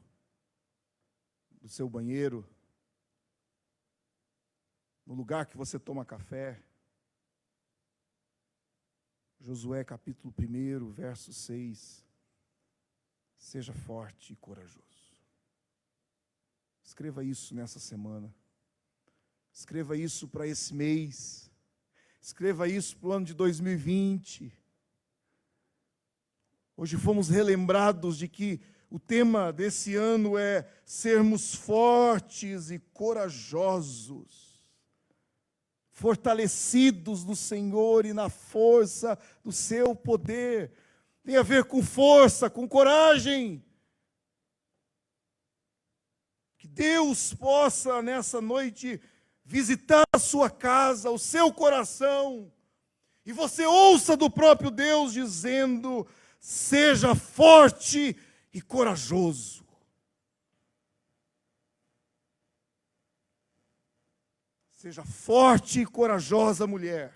Speaker 1: do seu banheiro, no lugar que você toma café. Josué capítulo 1, verso 6. Seja forte e corajoso. Escreva isso nessa semana. Escreva isso para esse mês. Escreva isso para o ano de 2020. Hoje fomos relembrados de que o tema desse ano é sermos fortes e corajosos, fortalecidos no Senhor e na força do seu poder. Tem a ver com força, com coragem. Que Deus possa nessa noite visitar a sua casa, o seu coração, e você ouça do próprio Deus dizendo: seja forte e corajoso. Seja forte e corajosa, mulher.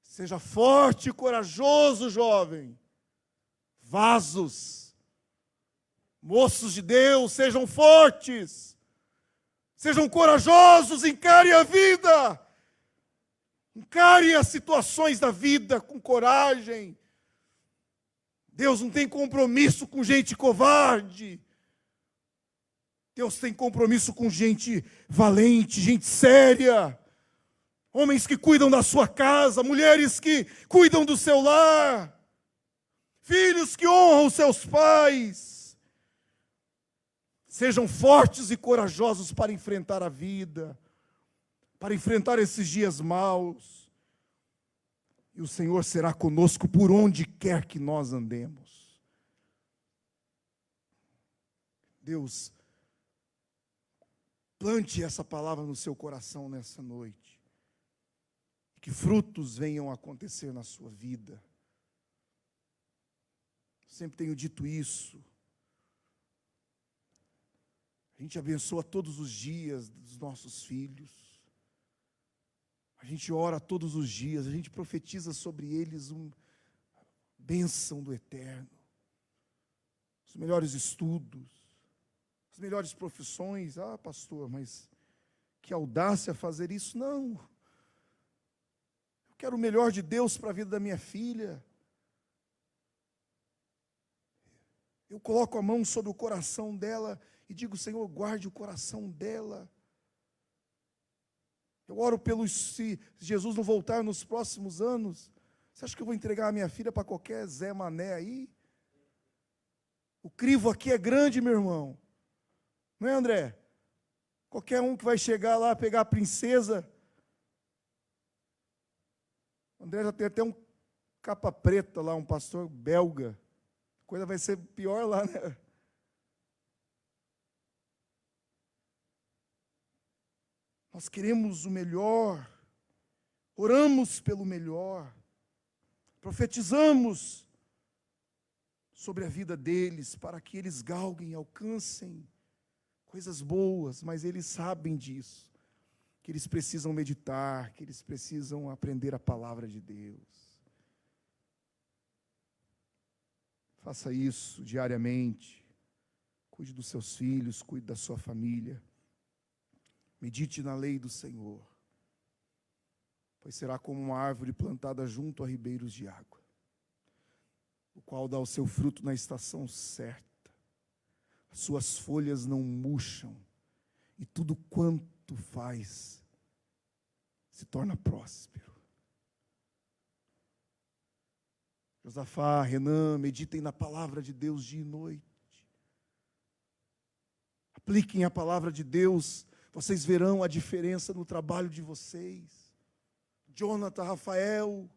Speaker 1: Seja forte e corajoso, jovem. Vasos, moços de Deus, sejam fortes. Sejam corajosos, encare a vida. Encare as situações da vida com coragem. Deus não tem compromisso com gente covarde. Deus tem compromisso com gente valente, gente séria. Homens que cuidam da sua casa, mulheres que cuidam do seu lar. Filhos que honram seus pais. Sejam fortes e corajosos para enfrentar a vida, para enfrentar esses dias maus. E o Senhor será conosco por onde quer que nós andemos. Deus, plante essa palavra no seu coração nessa noite. que frutos venham a acontecer na sua vida. Sempre tenho dito isso. A gente abençoa todos os dias dos nossos filhos. A gente ora todos os dias, a gente profetiza sobre eles uma bênção do eterno. Os melhores estudos, as melhores profissões. Ah, pastor, mas que audácia fazer isso. Não. Eu quero o melhor de Deus para a vida da minha filha. Eu coloco a mão sobre o coração dela e digo, Senhor, guarde o coração dela. Eu oro se Jesus não voltar nos próximos anos. Você acha que eu vou entregar a minha filha para qualquer Zé Mané aí? O crivo aqui é grande, meu irmão. Não é, André? Qualquer um que vai chegar lá, pegar a princesa. O André já tem até um capa preta lá, um pastor belga. A coisa vai ser pior lá, né? Nós queremos o melhor, oramos pelo melhor, profetizamos sobre a vida deles, para que eles galguem, alcancem coisas boas, mas eles sabem disso, que eles precisam meditar, que eles precisam aprender a palavra de Deus. Faça isso diariamente, cuide dos seus filhos, cuide da sua família. Medite na lei do Senhor, pois será como uma árvore plantada junto a ribeiros de água, o qual dá o seu fruto na estação certa, as suas folhas não murcham, e tudo quanto faz se torna próspero. Josafá, Renan, meditem na palavra de Deus dia e noite. Apliquem a palavra de Deus. Vocês verão a diferença no trabalho de vocês. Jonathan, Rafael,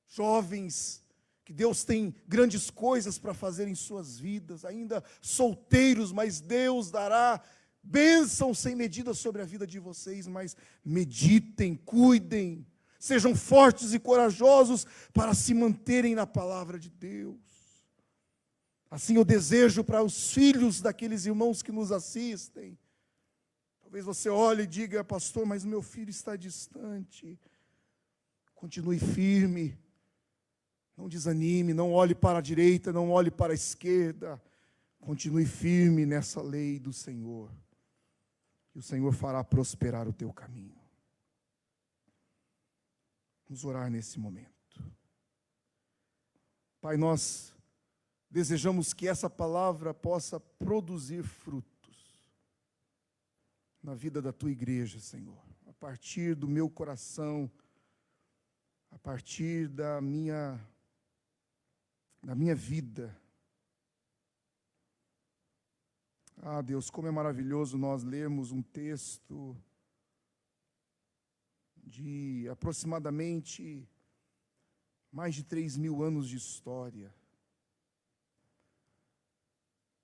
Speaker 1: jovens, que Deus tem grandes coisas para fazer em suas vidas, ainda solteiros, mas Deus dará bênção sem medida sobre a vida de vocês, mas meditem, cuidem, sejam fortes e corajosos para se manterem na palavra de Deus. Assim eu desejo para os filhos daqueles irmãos que nos assistem. Talvez você olhe e diga, pastor, mas meu filho está distante. Continue firme, não desanime, não olhe para a direita, não olhe para a esquerda. Continue firme nessa lei do Senhor. E o Senhor fará prosperar o teu caminho. Vamos orar nesse momento. Pai, nós desejamos que essa palavra possa produzir frutos na vida da tua igreja, Senhor, a partir do meu coração, a partir da minha vida. Ah, Deus, como é maravilhoso nós lermos um texto de aproximadamente mais de 3.000 anos de história.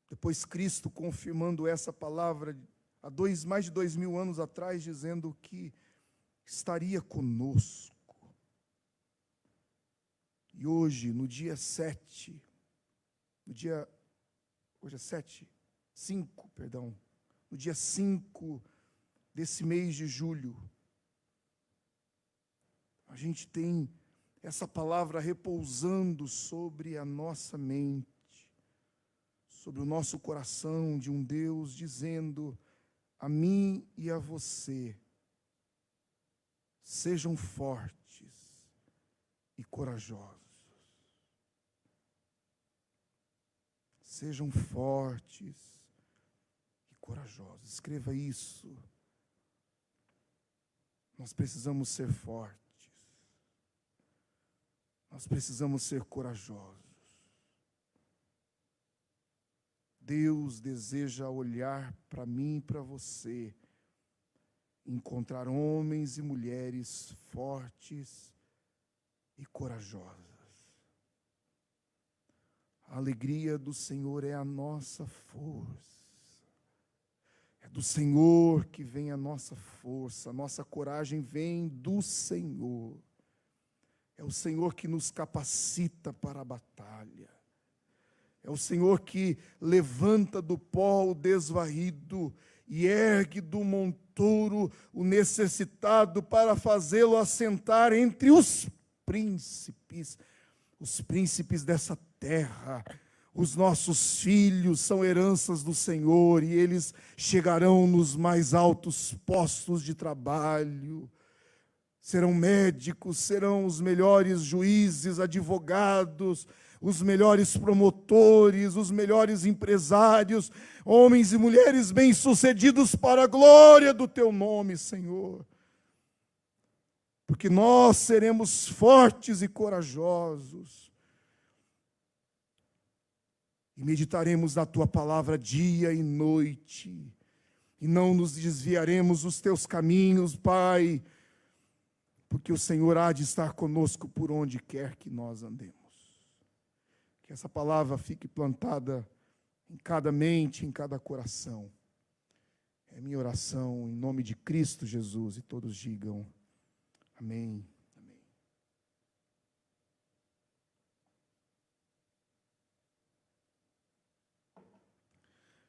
Speaker 1: Depois Cristo confirmando essa palavra há mais de 2.000 anos atrás, dizendo que estaria conosco. E hoje, no dia 7, hoje é 5, no dia 5 desse mês de julho, a gente tem essa palavra repousando sobre a nossa mente, sobre o nosso coração, de um Deus dizendo a mim e a você: sejam fortes e corajosos. Sejam fortes e corajosos. Escreva isso. Nós precisamos ser fortes. Nós precisamos ser corajosos. Deus deseja olhar para mim e para você, encontrar homens e mulheres fortes e corajosos. A alegria do Senhor é a nossa força. É do Senhor que vem a nossa força, a nossa coragem vem do Senhor. É o Senhor que nos capacita para a batalha. É o Senhor que levanta do pó o desvarrido e ergue do montouro o necessitado para fazê-lo assentar entre os príncipes dessa terra. Os nossos filhos são heranças do Senhor e eles chegarão nos mais altos postos de trabalho. Serão médicos, serão os melhores juízes, advogados, os melhores promotores, os melhores empresários, homens e mulheres bem-sucedidos para a glória do teu nome, Senhor. Porque nós seremos fortes e corajosos. E meditaremos na tua palavra dia e noite. E não nos desviaremos dos teus caminhos, Pai, porque o Senhor há de estar conosco por onde quer que nós andemos. Que essa palavra fique plantada em cada mente, em cada coração. É minha oração em nome de Cristo Jesus, e todos digam amém. Amém.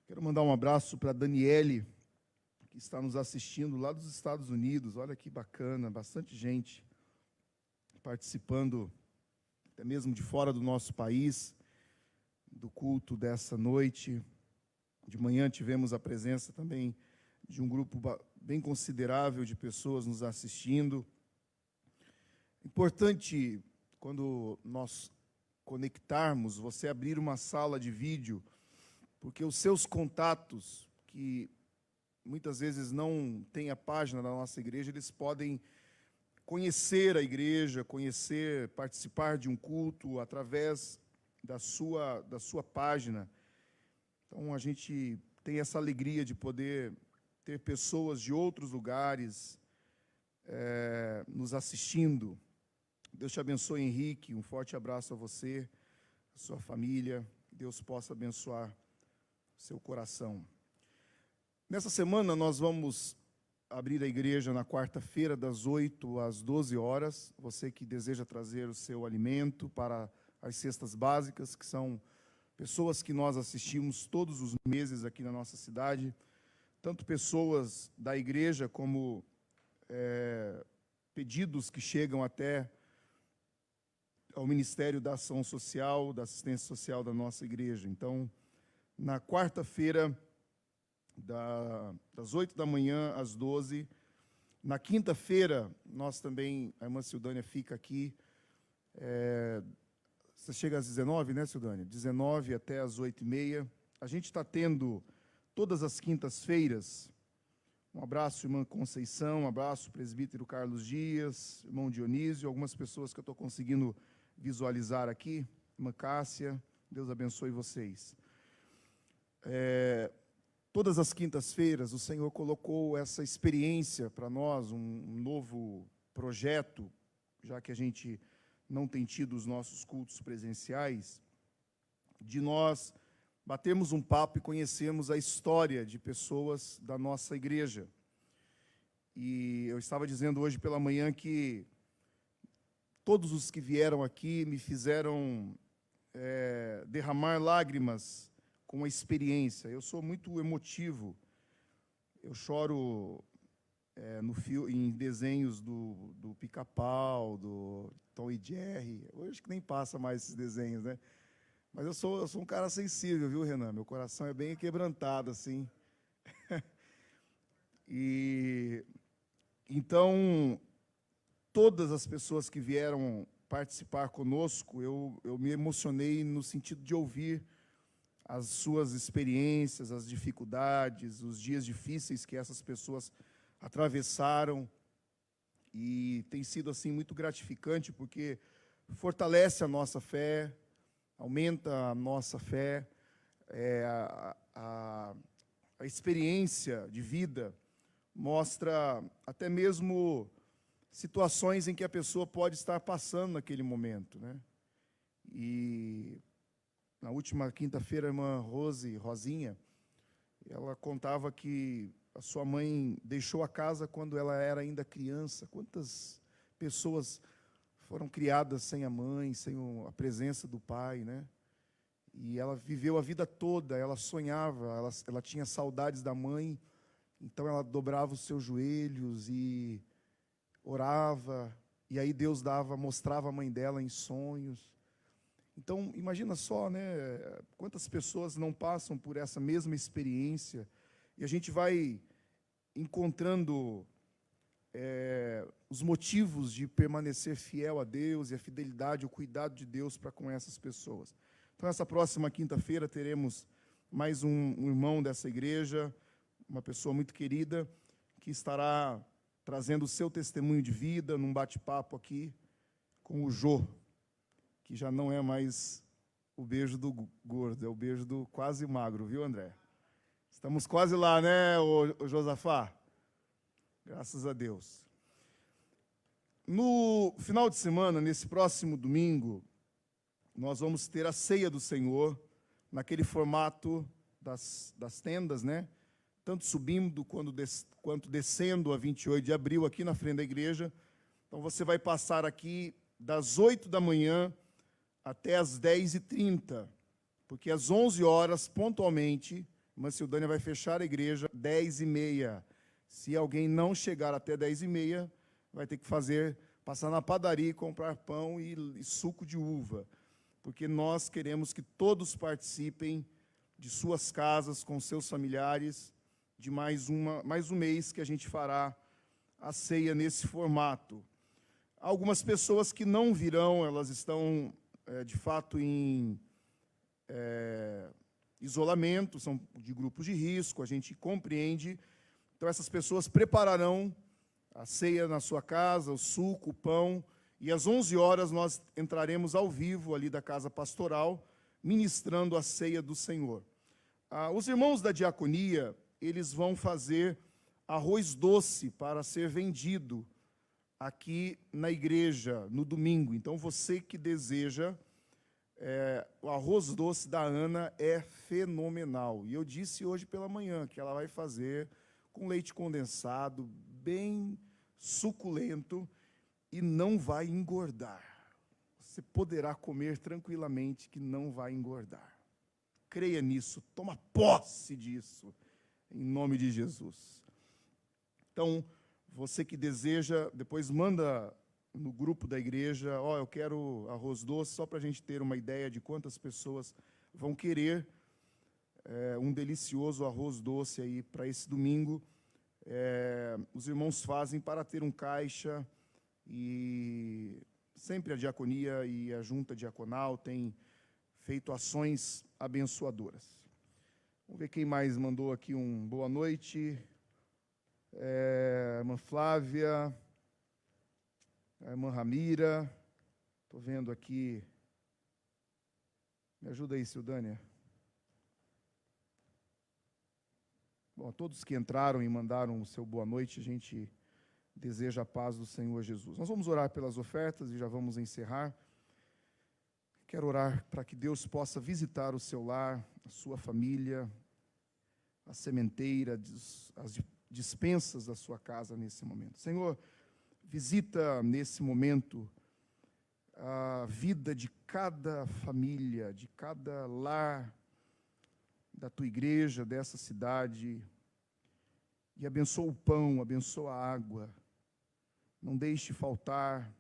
Speaker 1: Quero mandar um abraço para a Daniele, que está nos assistindo lá dos Estados Unidos. Olha que bacana, bastante gente participando, até mesmo de fora do nosso país, do culto dessa noite. De manhã tivemos a presença também de um grupo bem considerável de pessoas nos assistindo. Importante, quando nós conectarmos, você abrir uma sala de vídeo, porque os seus contatos, que muitas vezes não têm a página da nossa igreja, eles podem conhecer a igreja, participar de um culto através da sua página. Então, a gente tem essa alegria de poder ter pessoas de outros lugares nos assistindo. Deus te abençoe, Henrique. Um forte abraço a você, a sua família. Deus possa abençoar seu coração. Nessa semana, nós vamos abrir a igreja na quarta-feira, das 8 às 12 horas. Você que deseja trazer o seu alimento para as cestas básicas, que são pessoas que nós assistimos todos os meses aqui na nossa cidade, tanto pessoas da igreja como pedidos que chegam até ao Ministério da Ação Social, da Assistência Social da nossa igreja. Então, na quarta-feira, das 8 da manhã às 12. Na quinta-feira, nós também, a irmã Sildânia fica aqui. Você chega às 19, né, Sildânia? 19 até às 8h30. A gente está tendo, todas as quintas-feiras, um abraço, irmã Conceição, um abraço, presbítero Carlos Dias, irmão Dionísio, algumas pessoas que eu estou conseguindo visualizar aqui, irmã Cássia, Deus abençoe vocês. Todas as quintas-feiras, o Senhor colocou essa experiência para nós, um novo projeto, já que a gente não tem tido os nossos cultos presenciais, de nós batermos um papo e conhecermos a história de pessoas da nossa igreja. E eu estava dizendo hoje pela manhã que todos os que vieram aqui me fizeram derramar lágrimas com a experiência. Eu sou muito emotivo. Eu choro em desenhos do Pica-Pau, do Tom e Jerry. Hoje que nem passa mais esses desenhos, né? Mas eu sou um cara sensível, viu, Renan? Meu coração é bem quebrantado, assim. E então, todas as pessoas que vieram participar conosco, eu me emocionei no sentido de ouvir as suas experiências, as dificuldades, os dias difíceis que essas pessoas atravessaram. E tem sido assim muito gratificante, porque fortalece a nossa fé, aumenta a nossa fé, a experiência de vida mostra até mesmo situações em que a pessoa pode estar passando naquele momento, né? E na última quinta-feira, a irmã Rosinha, Ela contava que a sua mãe deixou a casa quando ela era ainda criança. Quantas pessoas foram criadas sem a mãe, sem a presença do pai, né? E ela viveu a vida toda, ela sonhava, ela tinha saudades da mãe, então ela dobrava os seus joelhos e orava, e aí Deus mostrava a mãe dela em sonhos. Então, imagina só, né, quantas pessoas não passam por essa mesma experiência, e a gente vai encontrando os motivos de permanecer fiel a Deus, e a fidelidade, o cuidado de Deus para com essas pessoas. Então, essa próxima quinta-feira, teremos mais um irmão dessa igreja, uma pessoa muito querida, que estará trazendo o seu testemunho de vida num bate-papo aqui com o Jô, que já não é mais o beijo do gordo, é o beijo do quase magro, viu, André? Estamos quase lá, né, ô Josafá? Graças a Deus. No final de semana, nesse próximo domingo, nós vamos ter a ceia do Senhor, naquele formato das tendas, né? Tanto subindo quanto descendo a 28 de abril, aqui na frente da igreja. Então, você vai passar aqui das 8 da manhã até as 10h30, porque às 11 horas, pontualmente, a irmã Sildânia vai fechar a igreja 10h30. Se alguém não chegar até 10h30, vai ter que passar na padaria e comprar pão e suco de uva, porque nós queremos que todos participem de suas casas, com seus familiares, de mais um mês que a gente fará a ceia nesse formato. Algumas pessoas que não virão, elas estão, de fato, em isolamento, são de grupos de risco, a gente compreende. Então, essas pessoas prepararão a ceia na sua casa, o suco, o pão, e às 11 horas nós entraremos ao vivo ali da casa pastoral, ministrando a ceia do Senhor. Os irmãos da diaconia, eles vão fazer arroz doce para ser vendido aqui na igreja, no domingo. Então, você que deseja, o arroz doce da Ana é fenomenal. E eu disse hoje pela manhã que ela vai fazer com leite condensado, bem suculento, e não vai engordar. Você poderá comer tranquilamente que não vai engordar. Creia nisso, toma posse disso, em nome de Jesus. Então, você que deseja, depois manda no grupo da igreja, eu quero arroz doce, só para a gente ter uma ideia de quantas pessoas vão querer um delicioso arroz doce aí para esse domingo. Os irmãos fazem para ter um caixa, e sempre a diaconia e a junta diaconal têm feito ações abençoadoras. Vamos ver quem mais mandou aqui um boa noite. A irmã Flávia, a irmã Ramira, estou vendo aqui. Me ajuda aí, Sildânia. Bom, a todos que entraram e mandaram o seu boa noite, a gente deseja a paz do Senhor Jesus. Nós vamos orar pelas ofertas e já vamos encerrar. Quero orar para que Deus possa visitar o seu lar, a sua família, a sementeira, as dispensas da sua casa nesse momento. Senhor, visita nesse momento a vida de cada família, de cada lar da tua igreja, dessa cidade, e abençoa o pão, abençoa a água. Não deixe faltar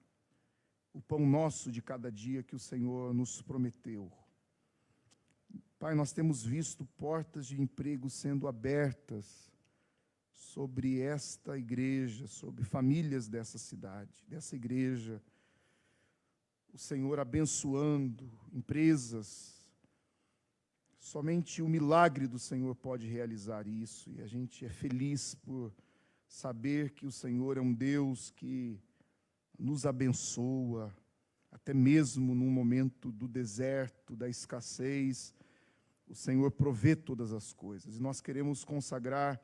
Speaker 1: o pão nosso de cada dia que o Senhor nos prometeu. Pai, nós temos visto portas de emprego sendo abertas sobre esta igreja, sobre famílias dessa cidade, dessa igreja. O Senhor abençoando empresas. Somente o milagre do Senhor pode realizar isso, e a gente é feliz por saber que o Senhor é um Deus que nos abençoa, até mesmo num momento do deserto, da escassez, o Senhor provê todas as coisas. E nós queremos consagrar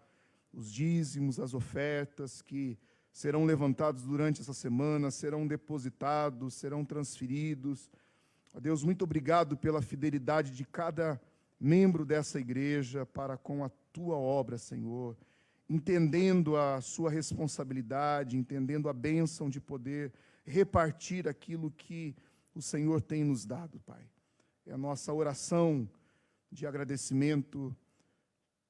Speaker 1: os dízimos, as ofertas que serão levantados durante essa semana, serão depositados, serão transferidos. Ó Deus, muito obrigado pela fidelidade de cada membro dessa igreja para com a tua obra, Senhor, entendendo a sua responsabilidade, entendendo a bênção de poder repartir aquilo que o Senhor tem nos dado, Pai. É a nossa oração de agradecimento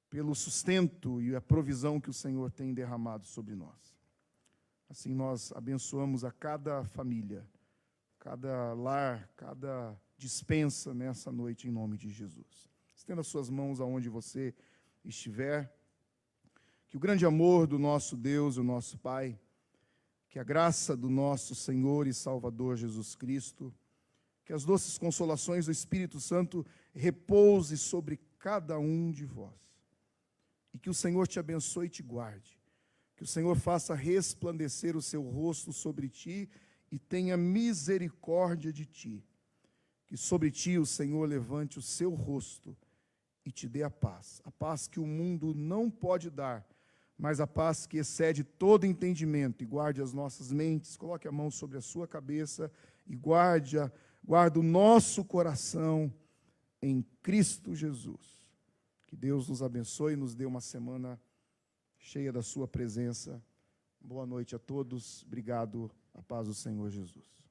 Speaker 1: pelo sustento e a provisão que o Senhor tem derramado sobre nós. Assim nós abençoamos a cada família, cada lar, cada dispensa nessa noite, em nome de Jesus. Estenda suas mãos aonde você estiver. Que o grande amor do nosso Deus, o nosso Pai, que a graça do nosso Senhor e Salvador Jesus Cristo, que as doces consolações do Espírito Santo repouse sobre cada um de vós. E que o Senhor te abençoe e te guarde. Que o Senhor faça resplandecer o seu rosto sobre ti e tenha misericórdia de ti. Que sobre ti o Senhor levante o seu rosto e te dê a paz que o mundo não pode dar, mas a paz que excede todo entendimento, e guarde as nossas mentes, coloque a mão sobre a sua cabeça e guarde o nosso coração em Cristo Jesus. Que Deus nos abençoe e nos dê uma semana cheia da sua presença. Boa noite a todos. Obrigado. A paz do Senhor Jesus.